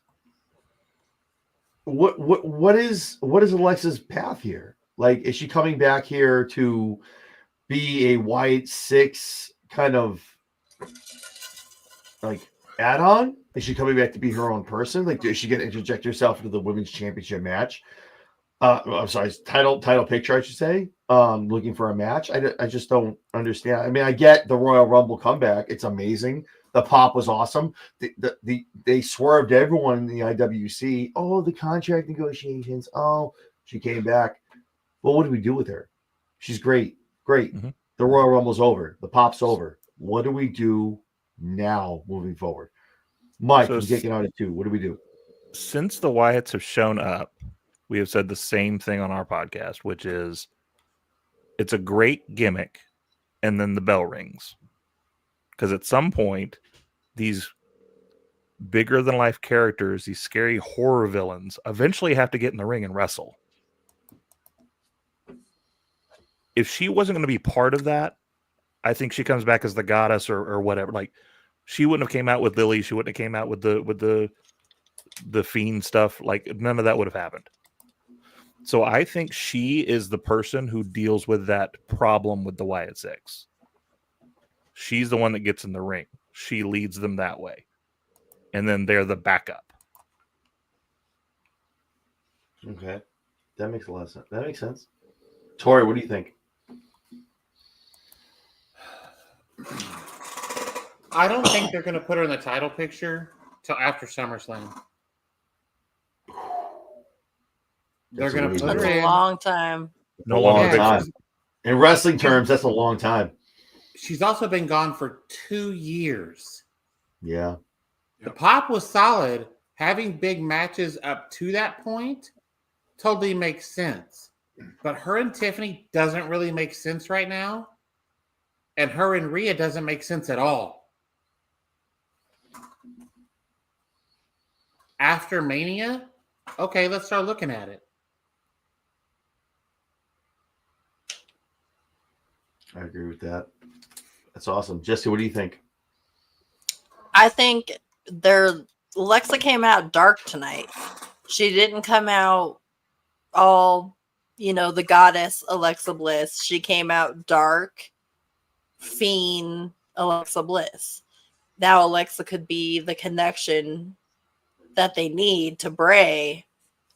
what is Alexa's path here? Like, is she coming back here to be a Wyatt 6 kind of like add-on? Is she coming back to be her own person? Like, is she going to interject herself into the women's championship match? I'm sorry, title picture, I should say. Looking for a match. I just don't understand. I mean, I get the Royal Rumble comeback. It's amazing. The pop was awesome. They swerved everyone in the IWC. Oh, the contract negotiations. Oh, she came back. Well, what do we do with her? She's great. Great. Mm-hmm. The Royal Rumble's over. The pop's over. What do we do now moving forward? Mike, So I'm taking on it too. What do we do? Since the Wyatts have shown up, we have said the same thing on our podcast, which is it's a great gimmick, and then the bell rings. Because at some point, these bigger than life characters, these scary horror villains, eventually have to get in the ring and wrestle. If she wasn't going to be part of that, I think she comes back as the goddess or whatever. Like, she wouldn't have came out with Lily. She wouldn't have came out with the Fiend stuff. Like, none of that would have happened. So I think she is the person who deals with that problem with the Wyatt 6. She's the one that gets in the ring. She leads them that way. And then they're the backup. Okay. That makes a lot of sense. That makes sense. Tori, what do you think? I don't think they're going to put her in the title picture till after SummerSlam. They're That's going to a put That's her a in. long time. No long longer time. In wrestling terms, that's a long time. She's also been gone for 2 years. Yeah. The pop was solid. Having big matches up to that point totally makes sense. But her and Tiffany doesn't really make sense right now. And her and Rhea doesn't make sense at all. After Mania, okay, let's start looking at it. I agree with that. That's awesome. Jesse, what do you think? I think Alexa came out dark tonight. She didn't come out all, the goddess Alexa Bliss. She came out dark, fiend Alexa Bliss. Now Alexa could be the connection that they need to Bray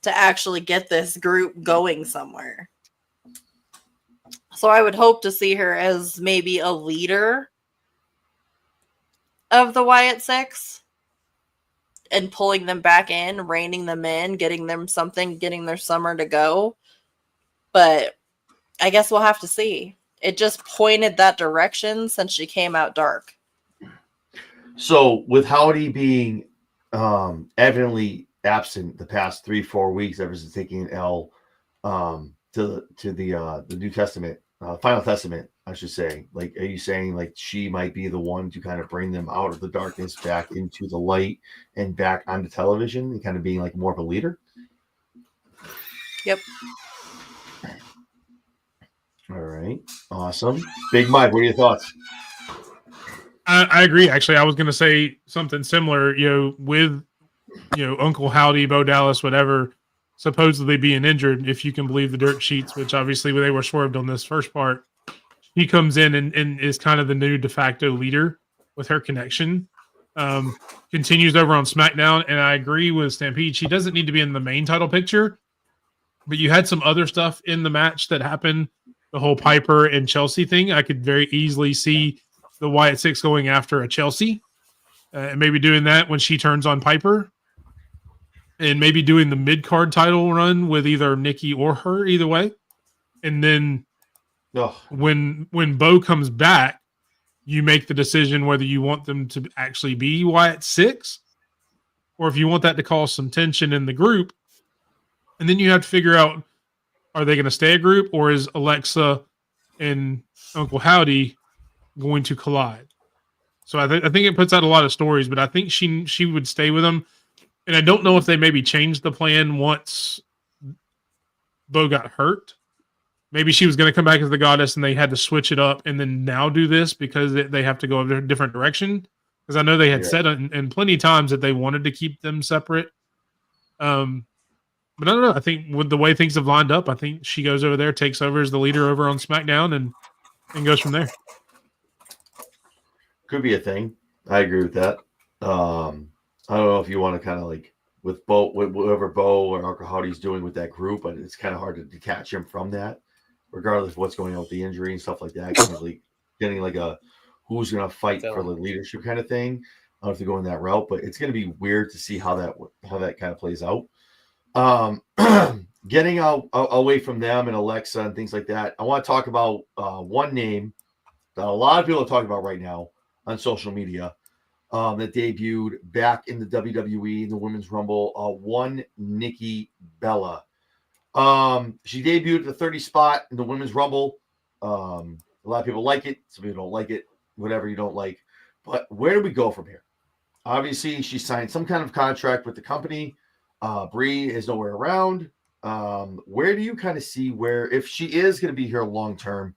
to actually get this group going somewhere. So I would hope to see her as maybe a leader of the Wyatt Six and pulling them back in, reining them in, getting them something, getting their summer to go. But I guess we'll have to see. It just pointed that direction since she came out dark. So with Howdy being evidently absent the past 3-4 weeks ever since taking an L to the New Testament, Final Testament, I should say. Like, are you saying like she might be the one to kind of bring them out of the darkness back into the light and back onto television and kind of being like more of a leader? Yep. All right. Awesome. Big Mike, what are your thoughts? I agree. Actually, I was going to say something similar, with, Uncle Howdy, Bo Dallas, whatever, supposedly being injured, if you can believe the dirt sheets, which obviously they were swerved on this first part. He comes in and is kind of the new de facto leader with her connection. Continues over on SmackDown, and I agree with Stampede. She doesn't need to be in the main title picture, but you had some other stuff in the match that happened, the whole Piper and Chelsea thing. I could very easily see the Wyatt Six going after a Chelsea and maybe doing that when she turns on Piper, and maybe doing the mid-card title run with either Nikki or her, either way. And then when Bo comes back, you make the decision whether you want them to actually be Wyatt Six or if you want that to cause some tension in the group. And then you have to figure out, are they going to stay a group, or is Alexa and Uncle Howdy going to collide? So I think it puts out a lot of stories, but I think she would stay with them. And I don't know if they maybe changed the plan once Bo got hurt. Maybe she was going to come back as the goddess and they had to switch it up and then now do this because they have to go a different direction. Because I know they had said in plenty of times that they wanted to keep them separate. But I don't know. I think with the way things have lined up, I think she goes over there, takes over as the leader over on SmackDown and goes from there. Could be a thing. I agree with that. I don't know if you want to kind of like with Bo, whatever Bo or Uncle Howdy's doing with that group, but it's kind of hard to detach him from that, regardless of what's going on with the injury and stuff like that. Kind of like getting like a who's going to fight for the leadership kind of thing. I don't have to go in that route, but it's going to be weird to see how that kind of plays out. Getting out away from them and Alexa and things like that, I want to talk about one name that a lot of people are talking about right now on social media that debuted back in the WWE in the Women's Rumble. One Nikki Bella. She debuted at the 30 spot in the Women's Rumble. A lot of people like it. Some people don't like it. Whatever you don't like. But where do we go from here? Obviously, she signed some kind of contract with the company. Brie is nowhere around. Where do you kind of see where, if she is going to be here long term,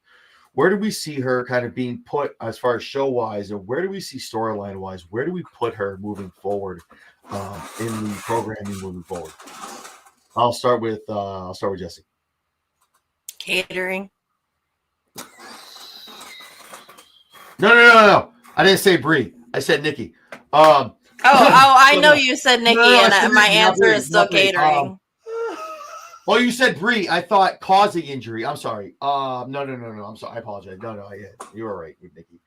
where do we see her kind of being put as far as show wise, and where do we see storyline wise? Where do we put her moving forward in the programming moving forward? I'll start with Jesse. Catering. No. I didn't say Brie. I said Nikki. I know you said Nikki, and my answer is still catering. Oh, you said Brie. I thought causing injury. I'm sorry. No. I'm sorry. I apologize. No. You were right with Nikki.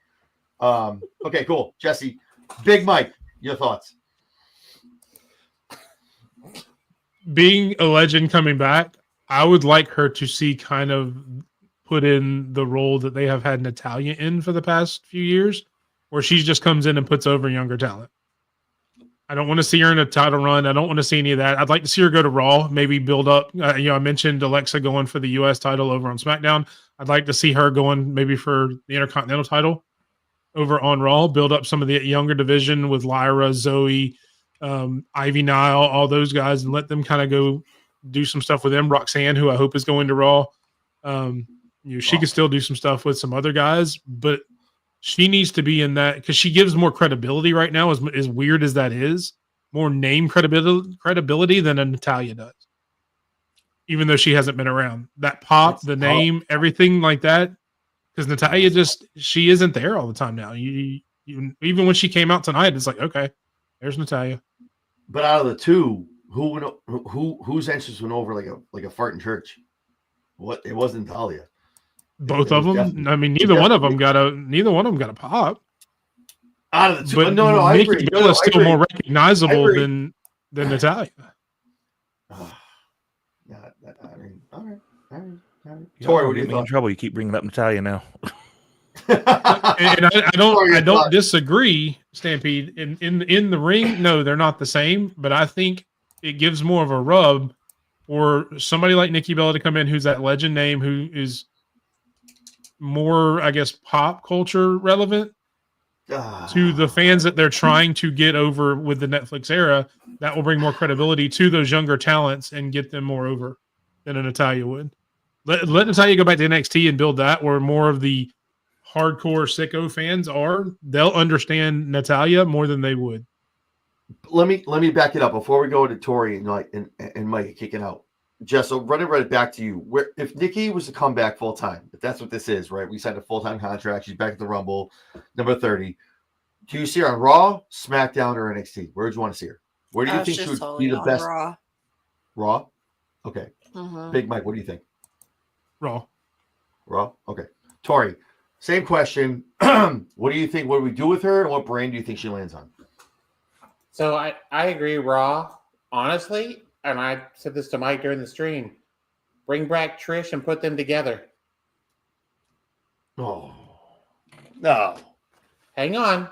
Okay, cool. Jesse, Big Mike, your thoughts? Being a legend coming back, I would like her to see kind of put in the role that they have had Natalya in for the past few years, where she just comes in and puts over younger talent. I don't want to see her in a title run. I don't want to see any of that. I'd like to see her go to Raw, maybe build up. I mentioned Alexa going for the U.S. title over on SmackDown. I'd like to see her going maybe for the Intercontinental title over on Raw, build up some of the younger division with Lyra, Zoe, Ivy Nile, all those guys, and let them kind of go do some stuff with them. Roxanne, who I hope is going to Raw. She could still do some stuff with some other guys, but she needs to be in that because she gives more credibility right now. As weird as that is, more name credibility than a Natalia does. Even though she hasn't been around, that pop, the name, everything like that. Because Natalia she isn't there all the time now. Even when she came out tonight, it's like, okay, there's Natalia. But out of the two, whose entrance went over like a fart in church? What? It wasn't Natalia. Both of them. I mean, neither one of them got a pop. Out of the two, But no, I agree. Nikki Bella's still more recognizable than Natalia. Yeah, I mean, all right. Tori, what do you mean in trouble? You keep bringing up Natalia now. And I don't disagree, Stampede. In the ring, no, they're not the same. But I think it gives more of a rub for somebody like Nikki Bella to come in, who's that legend name, who is more, I guess, pop culture relevant to the fans that they're trying to get over with the Netflix era. That will bring more credibility to those younger talents and get them more over than a Natalia would. Let Natalia go back to NXT and build that, where more of the hardcore sicko fans are. They'll understand Natalia more than they would. Let me back it up before we go to Tori and Mike kicking out. Jess, so run it back to you. Where if Nikki was to come back full time, if that's what this is, right? We signed a full time contract. She's back at the Rumble, number 30. Do you see her on Raw, SmackDown, or NXT? Where do you want to see her? Where do you think she would be the best? Raw. Okay. Mm-hmm. Big Mike, what do you think? Raw. Okay. Tori, same question. What do you think? What do we do with her, and what brand do you think she lands on? So I agree, Raw. Honestly, and I said this to Mike during the stream, bring back Trish and put them together. Oh. No. Hang on.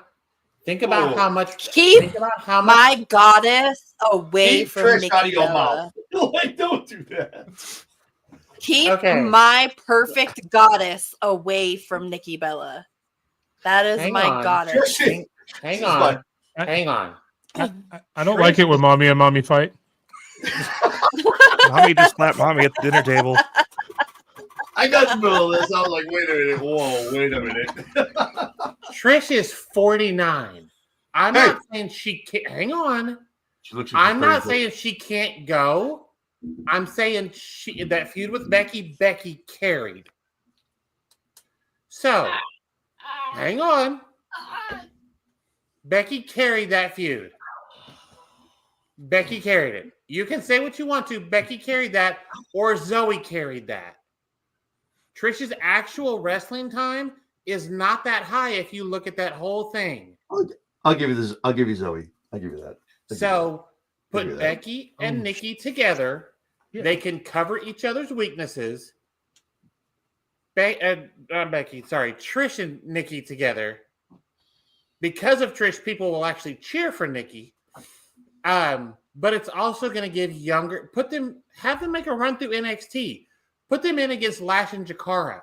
Think about how much. Keep my goddess away from Trish Nikki out of your Bella. mouth. Like, don't do that. Keep my perfect goddess away from Nikki Bella. That is my goddess. Hang on. I don't like it when mommy and mommy fight. Mommy just slapped mommy at the dinner table. I got in the middle of this. I was like, wait a minute. Whoa, wait a minute. Trish is 49. I'm not saying she can't. Hang on. I'm not saying she can't go. I'm saying that feud with Becky carried. So, hang on. Becky carried that feud. Becky carried it. You can say what you want to. Becky carried that, or Zoe carried that. Trish's actual wrestling time is not that high if you look at that whole thing. I'll give you this. I'll give you Zoe. I'll give you that. So put Becky and Nikki together. Yeah. They can cover each other's weaknesses. Trish and Nikki together. Because of Trish, people will actually cheer for Nikki. But it's also going to give younger, have them make a run through NXT. Put them in against Lash and Jakara.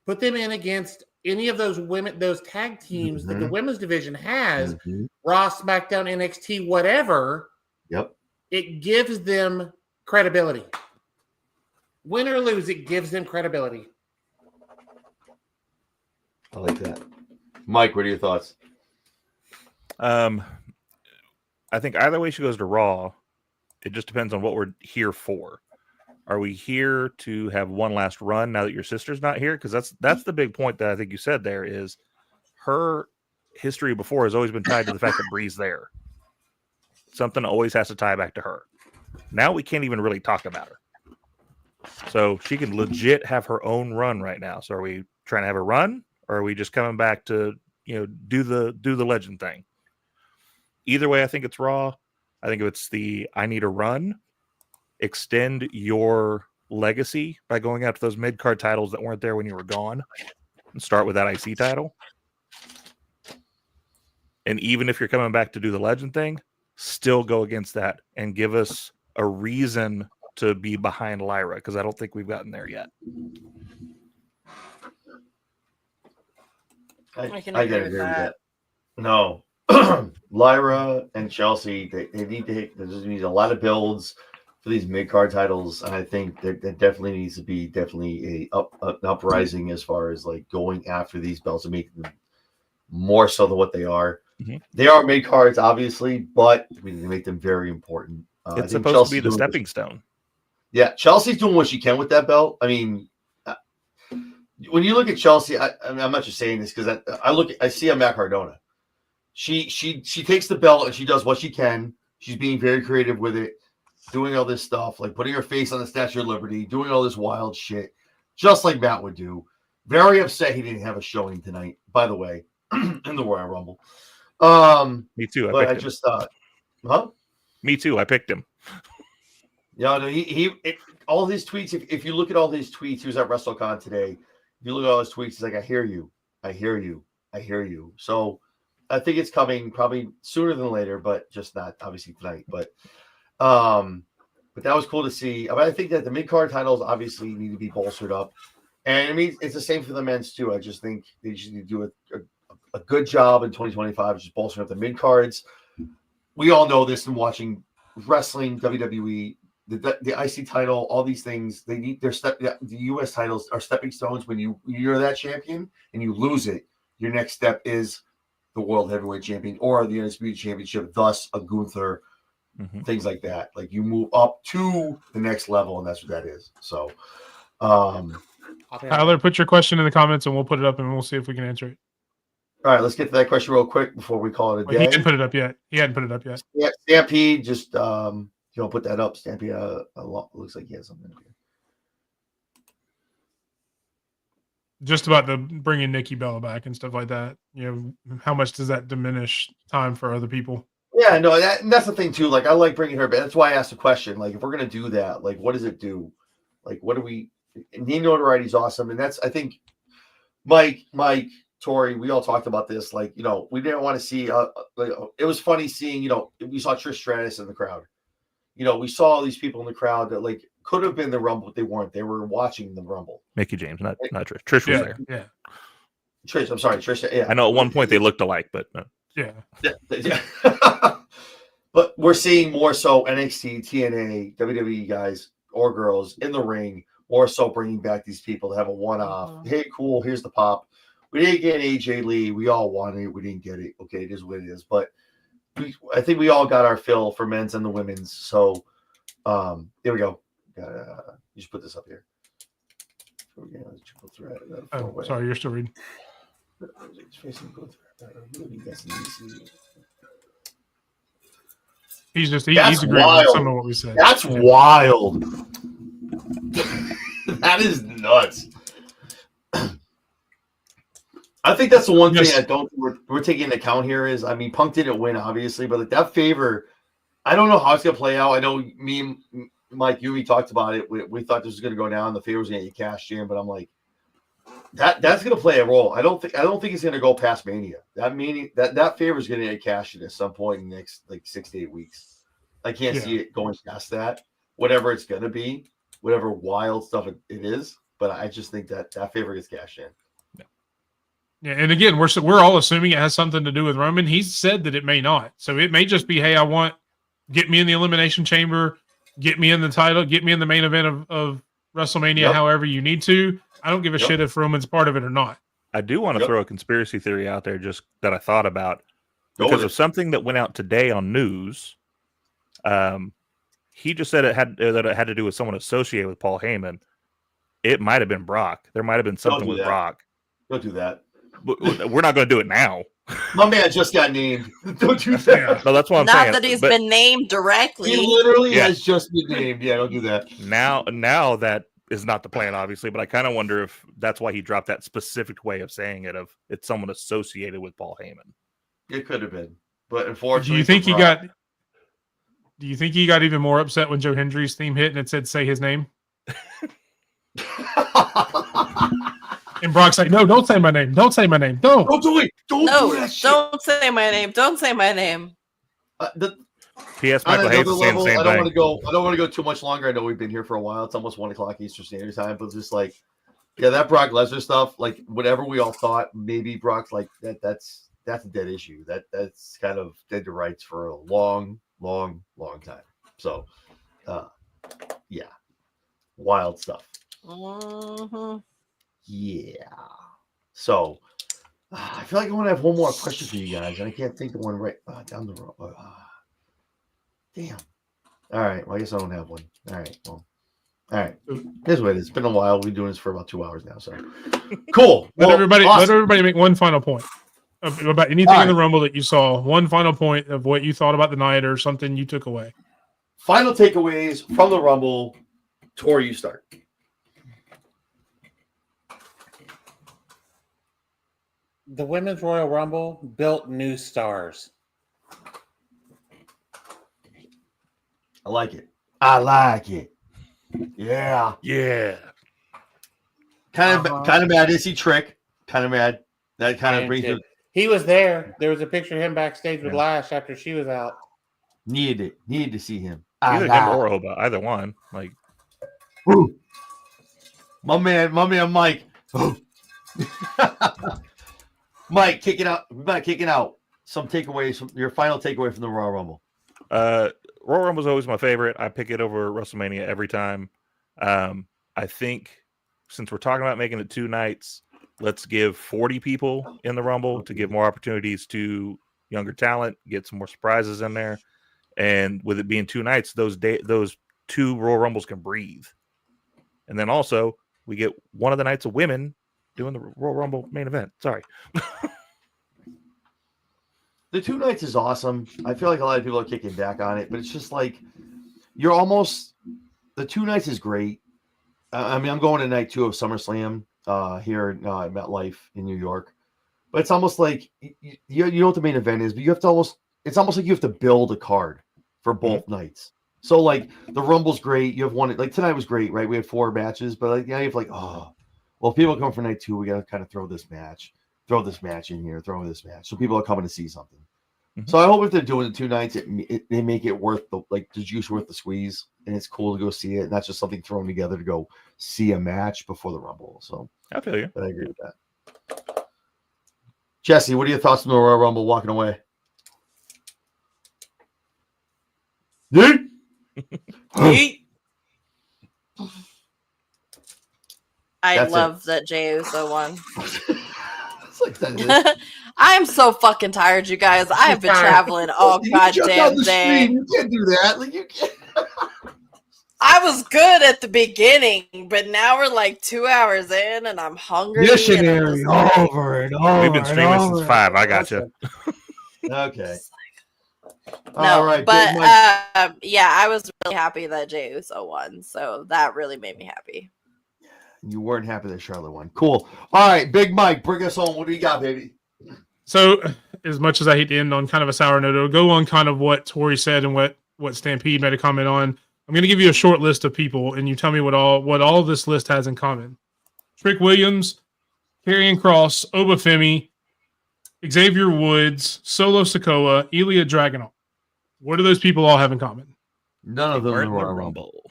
Put them in against any of those tag teams that the women's division has, Raw, SmackDown, NXT, whatever. Yep. It gives them credibility. Win or lose, it gives them credibility. I like that. Mike, what are your thoughts? I think either way she goes to Raw, it just depends on what we're here for. Are we here to have one last run now that your sister's not here? Because that's the big point that I think you said there is her history before has always been tied to the fact that Bree's there. Something always has to tie back to her. Now we can't even really talk about her. So she can legit have her own run right now. So are we trying to have a run, or are we just coming back to, do the legend thing? Either way, I think it's Raw. I think if it's I need a run, extend your legacy by going after those mid-card titles that weren't there when you were gone and start with that IC title. And even if you're coming back to do the legend thing, still go against that and give us a reason to be behind Lyra, because I don't think we've gotten there yet. I can agree with that. No. Lyra and Chelsea, they need to hit. There just needs a lot of builds. for these mid card titles, and I think there definitely needs to be an uprising as far as like going after these belts and making them more so than what they are. Mhm. They are mid cards, obviously, but we need to make them very important. I It's think supposed to be Chelsea's the doing stepping stone. Yeah, Chelsea's doing what she can with that belt. I mean, when you look at Chelsea, I'm not just saying this because I see a Matt Cardona. She takes the belt and she does what she can. She's being very creative with it, doing all this stuff, like putting her face on the Statue of Liberty, doing all this wild shit, just like Matt would do. Very upset he didn't have a showing tonight, by the way, in the Royal Rumble. Me too. But I picked him. just thought, huh? Me too. I picked him. Yeah, no, all his tweets. If you look at all his tweets, he was at WrestleCon today. If you look at all his tweets, he's like, "I hear you, I hear you, I hear you." So I think it's coming probably sooner than later, but just not obviously tonight. But that was cool to see. I think that the mid card titles obviously need to be bolstered up, and I mean it's the same for the men's too. I just think they just need to do a good job in 2025, just bolstering up the mid cards. We all know this from watching wrestling, WWE. The IC title, all these things, they need the US titles are stepping stones. When you're that champion and you lose it, your next step is the World Heavyweight Champion or the Undisputed Championship, thus a Gunther, things like that. Like you move up to the next level, and that's what that is. So Tyler, put your question in the comments and we'll put it up and we'll see if we can answer it. all right, let's get to that question real quick before we call it a He day. hadn't put it up yet. Yeah, Stampede, just put that up. Stampede, looks like he has something up here. Just about the bringing Nikki Bella back and stuff like that. You know, how much does that diminish time for other people? Yeah, no, that's the thing too. Like, I like bringing her back. That's why I asked the question. Like, if we're gonna do that, like, what does it do? Like, what do we? Name notoriety is awesome, and that's I think Mike, Tori, we all talked about this. Like, we didn't want to see. It was funny seeing. We saw Trish Stratus in the crowd. We saw all these people in the crowd that like could have been the Rumble, but they weren't. They were watching the Rumble. Mickey James, not Trish. Trish was there. Yeah. Trish, I'm sorry, Trish. Yeah, I know at one point they looked alike, but no. Yeah. But we're seeing more so NXT, TNA, WWE guys or girls in the ring, more so bringing back these people to have a one-off. Hey, cool, here's the pop. We didn't get AJ Lee. We all wanted it. We didn't get it. Okay, it is what it is. But I think we all got our fill for men's and the women's. So here we go. You just put this up here. Triple threat. Oh, sorry, you're still reading. He's agreeing with some of what we said. That's wild. That is nuts. I think that's the one thing I don't think we're taking into account here is, I mean, Punk didn't win, obviously, but like that favor, I don't know how it's going to play out. I know me and Mike, we talked about it. We thought this was going to go down. The favor was going to get cashed in, but I'm like, that's going to play a role. I don't think it's going to go past Mania. That favor is going to get cashed in at some point in the next like 6 to 8 weeks. I can't see it going past that. Whatever it's going to be, whatever wild stuff it is, but I just think that favor gets cashed in. Yeah, and again, we're all assuming it has something to do with Roman. He's said that it may not. So it may just be, hey, get me in the Elimination Chamber, get me in the title, get me in the main event of WrestleMania, however you need to. I don't give a shit if Roman's part of it or not. I do want to throw a conspiracy theory out there just that I thought about because of something that went out today on news. He just said it had to do with someone associated with Paul Heyman. It might have been Brock. There might have been something with Brock. Don't do that. But we're not going to do it now. My man just got named. Don't do that. No, that's what I'm saying. Not that he's been named directly. He literally has just been named. Yeah, don't do that. Now that is not the plan, obviously, but I kind of wonder if that's why he dropped that specific way of saying it, of it's someone associated with Paul Heyman. It could have been. But unfortunately, do you think he got even more upset when Joe Hendry's theme hit and it said say his name? And Brock's like, no, don't say my name. Don't say my name. Don't do it. Don't do that shit. Don't say my name. Don't say my name. P.S. Michael Hayes is saying the same thing. I don't want to go too much longer. I know we've been here for a while. It's almost 1 o'clock Eastern Standard Time, but just like, that Brock Lesnar stuff, like whatever we all thought, maybe Brock's like that's a dead issue. That's kind of dead to rights for a long time. So yeah, wild stuff. Mm-hmm. Yeah. So I feel like I want to have one more question for you guys, and I can't think of one right down the road. Damn. All right. Well, I guess I don't have one. All right. Well. All right. Here's what it is. It's been a while. We've been doing this for about 2 hours now. So cool. Let Well, everybody awesome. make one final point about anything in the Rumble that you saw. One final point of what you thought about the night or something you took away. Final takeaways from the Rumble. Tor, you start. The Women's Royal Rumble built new stars. I like it. I like it. Yeah. Yeah. Kind of mad. Is he Trick? Kind of mad. That kind of brings it. He was there. There was a picture of him backstage with Lash after she was out. Needed to see him. Either him or Oba, either one. Like, Ooh. My man, Mike. Mike, kicking out. Some takeaways from your final takeaway from the Royal Rumble. Royal Rumble is always my favorite. I pick it over WrestleMania every time. I think since we're talking about making it 2 nights, let's give 40 people in the Rumble to give more opportunities to younger talent, get some more surprises in there. And with it being 2 nights, those 2 Royal Rumbles can breathe. And then also we get one of the nights of women doing the Royal Rumble main event. Sorry. The 2 nights is awesome. I feel like a lot of people are kicking back on it, but it's just like you're almost the 2 nights is great. I mean, I'm going to night 2 of SummerSlam here at MetLife in New York, but it's almost like you know what the main event is, but you have to it's almost like you have to build a card for both nights. So like the Rumble's great. You have one like tonight was great, right? We had 4 matches, but like now you have like, oh, well, if people come for night 2, we got to kind of throw this match in here, throw this match. So people are coming to see something. Mm-hmm. So I hope if they're doing the 2 nights, they make it worth the juice worth the squeeze, and it's cool to go see it, not just something thrown together to go see a match before the Rumble. So I feel you. But I agree with that. Jesse, what are your thoughts on the Royal Rumble walking away? Yeet. Yeet. I love that Jey Uso won. I'm so fucking tired, you guys. I have been traveling all goddamn day. You can't do that. Like you can't. I was good at the beginning, but now we're like 2 hours in, and I'm hungry. Missionary over and over. We've been streaming since 5. I gotcha. Okay. No, all right, but yeah, I was really happy that Jey Uso won, so that really made me happy. You weren't happy that Charlotte won. Cool. All right, Big Mike, bring us home. What do you got, baby? So, as much as I hate to end on kind of a sour note, it'll go on kind of what Tori said and what Stampede made a comment on. I'm going to give you a short list of people, and you tell me what all of this list has in common. Trick Williams, Karrion Kross, Oba Femi, Xavier Woods, Solo Sikoa, Ilya Dragunov. What do those people all have in common? None of them in the Royal Rumble.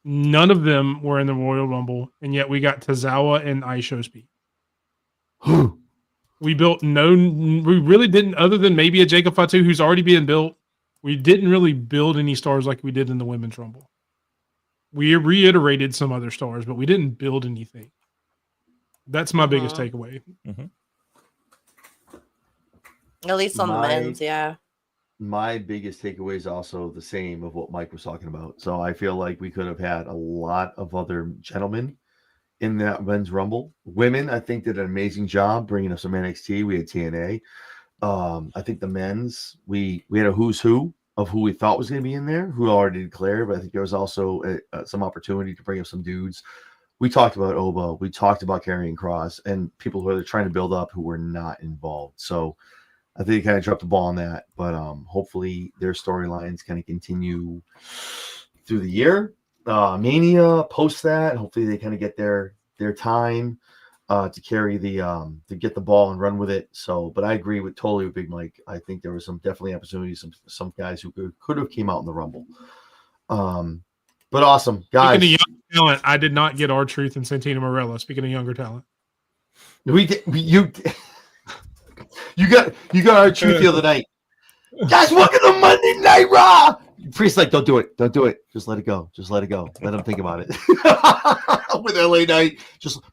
None of them were in the Royal Rumble, and yet we got Tozawa and Aishospeed. We really didn't, other than maybe a Jacob Fatu who's already being built, we didn't really build any stars like we did in the Women's Rumble. We reiterated some other stars, but we didn't build anything. That's my biggest takeaway. Mm-hmm. At least on the men's, yeah. My biggest takeaway is also the same of what Mike was talking about. So I feel like we could have had a lot of other gentlemen in that men's Rumble. Women, I think, did an amazing job bringing us some NXT. We had TNA. I think the men's, we had a who's who of who we thought was going to be in there, who already declared, but I think there was also some opportunity to bring up some dudes. We talked about Oba. We talked about Karrion Kross and people who are trying to build up who were not involved. So I think they kind of dropped the ball on that, but hopefully their storylines kind of continue through the year. Mania post that. Hopefully they kind of get their time to carry to get the ball and run with it. So, but I agree totally with Big Mike. I think there was definitely opportunities, some guys who could have came out in the Rumble. But awesome, guys. Speaking of young talent, I did not get R-Truth and Santino Marella. Speaking of younger talent, we did. You got our truth the other night. Guys, welcome to Monday Night Raw. Priest's like, don't do it. Don't do it. Just let it go. Just let it go. Let him think about it. With LA Knight.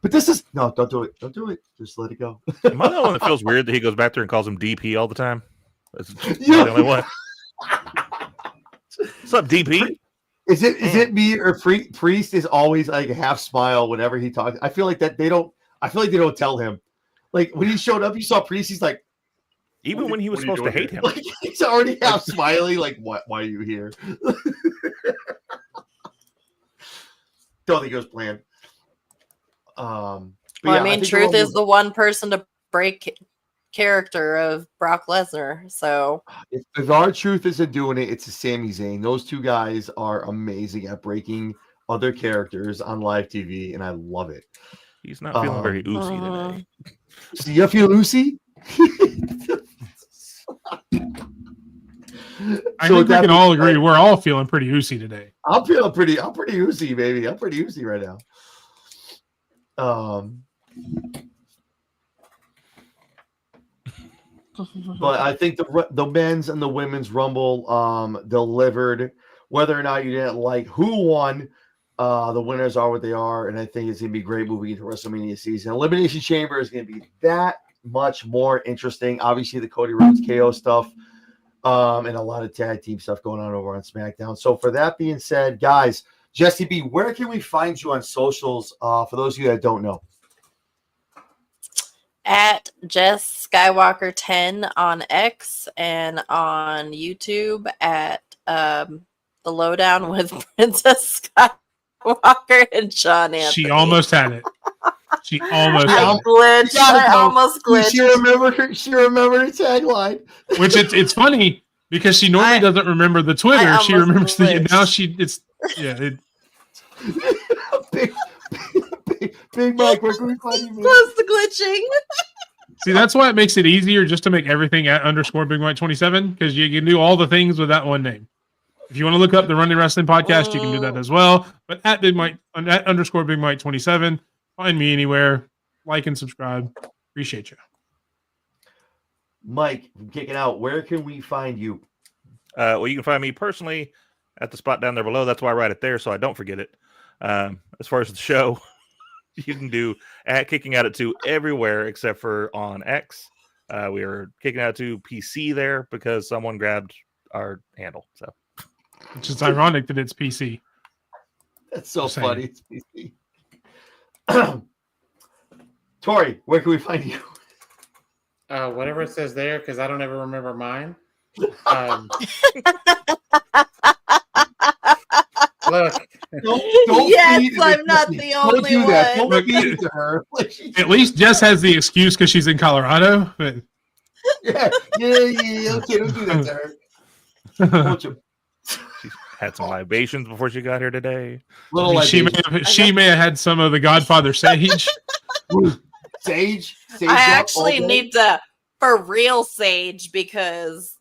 But this is no, don't do it. Don't do it. Just let it go. Am I the one that feels weird that he goes back there and calls him DP all the time? That's Yeah. the only one. What's up, DP? Is it me or Priest is always like a half smile whenever he talks? I feel like that they don't tell him. Like when he showed up, you saw Priest, he's like, Even when he was supposed to hate him. Like, he's already half smiley, like, what? Why are you here? Don't think it was planned. Well, I mean, Truth is the one person to break character of Brock Lesnar. So if our Truth isn't doing it, it's Sami Zayn. Those two guys are amazing at breaking other characters on live TV, and I love it. He's not feeling very oozy today. So you feel oozy? I think we can all agree we're all feeling pretty oozy today. I'm pretty oozy, baby. I'm pretty oozy right now. But I think the men's and the women's Rumble delivered. Whether or not you didn't like who won, the winners are what they are, and I think it's gonna be great moving into WrestleMania season. Elimination Chamber is gonna be that much more interesting. Obviously, the Cody Rhodes KO stuff, and a lot of tag team stuff going on over on SmackDown. So, for that being said, guys, Jesse B, where can we find you on socials? For those of you that don't know, at Jess Skywalker 10 on X and on YouTube at The Lowdown with Princess Skywalker and John Anthony. She almost had it. She almost I had it. glitched. I almost glitched. She remembered her tagline. Which it's funny because she normally doesn't remember the Twitter. She remembers glitched. now it's yeah. Big Mike, where can we find you? Close to glitching. See, that's why it makes it easier just to make everything at _ Big Mike 27 because you can do all the things with that one name. If you want to look up the Running Wrestling Podcast, you can do that as well. But at Big Mike at _ Big Mike 27, find me anywhere. Like and subscribe. Appreciate you. Mike, from Kicking Out, where can we find you? Well, you can find me personally at the spot down there below. That's why I write it there so I don't forget it. As far as the show, you can do at Kicking Out at 2 everywhere except for on X. We are Kicking Out at 2 PC there because someone grabbed our handle. So, which is ironic that it's PC. That's so funny. It's PC. Tori, where can we find you? Whatever it says there, because I don't ever remember mine. Look. Don't yes, I'm not the only one. Don't feed it to her. At least Jess has the excuse because she's in Colorado. But... Yeah. Okay, don't do that to her. She's had some libations before she got here today. She may have had some of the Godfather Sage. Sage? I actually need to for real sage because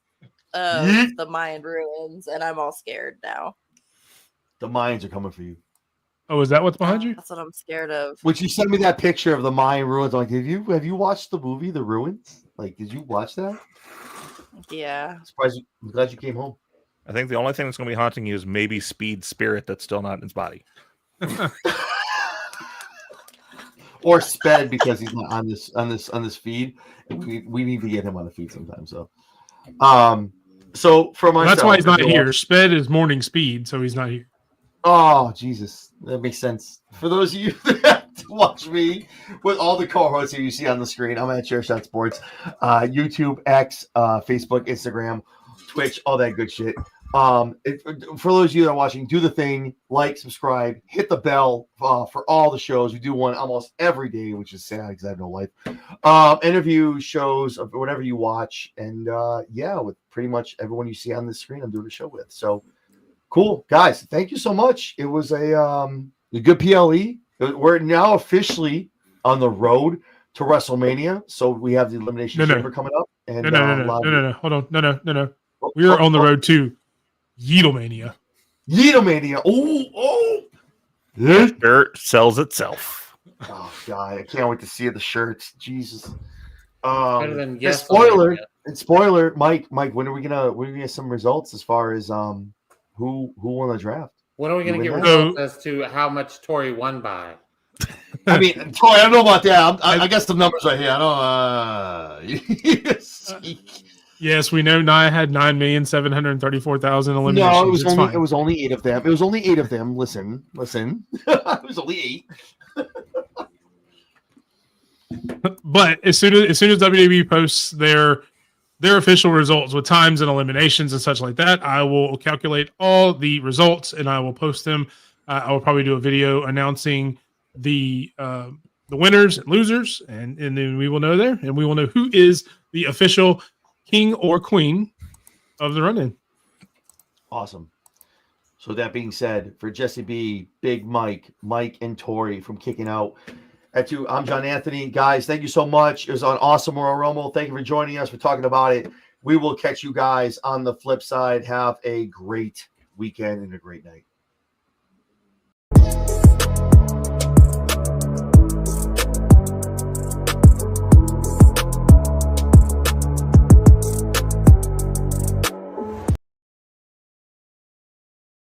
of the mind ruins, and I'm all scared now. The mines are coming for you. Oh, is that what's behind you? That's what I'm scared of. Would you send me that picture of the Mayan ruins? I'm like, have you watched the movie The Ruins? Like, did you watch that? Yeah. I'm glad you came home. I think the only thing that's going to be haunting you is maybe Speed's spirit that's still not in his body. Or Sped because he's not on this feed. We need to get him on the feed sometime. So for myself, that's why he's not here. Sped is morning speed, so he's not here. Oh, Jesus. That makes sense. For those of you that watch me with all the co-hosts you see on the screen, I'm at Chairshot Sports, YouTube, X, Facebook, Instagram, Twitch, all that good shit. For those of you that are watching, do the thing, like, subscribe, hit the bell for all the shows. We do one almost every day, which is sad because I have no life. Interview shows, whatever you watch. And with pretty much everyone you see on the screen, I'm doing a show with. So, cool, guys. Thank you so much. It was a good PLE. We're now officially on the road to WrestleMania. So we have the Elimination Chamber coming up. And no. Hold on. No. We are on the road to Yeetlemania. Oh. The shirt sells itself. Oh, God. I can't wait to see the shirts. Jesus. Better than spoiler, Mike, when are we gonna get some results as far as who won the draft. When are we going to You get win results as to how much Tori won by? I mean, Troy, I don't know about that. I got some numbers right here. I don't. Yes, we know Nia had 9,734,000 eliminations. No, It's fine. it was only 8 of them. It was only 8 of them. Listen. It was only 8. But as soon as WWE posts their official results with times and eliminations and such like that, I will calculate all the results and I will post them. I will probably do a video announcing the winners and losers, and then we will know there, and we will know who is the official king or queen of the run-in. Awesome. So that being said, for Jesse B, Big Mike, and Tori from Kicking Out, I'm John Anthony. Guys, thank you so much. It was an awesome Royal Rumble. Thank you for joining us. We're talking about it. We will catch you guys on the flip side. Have a great weekend and a great night.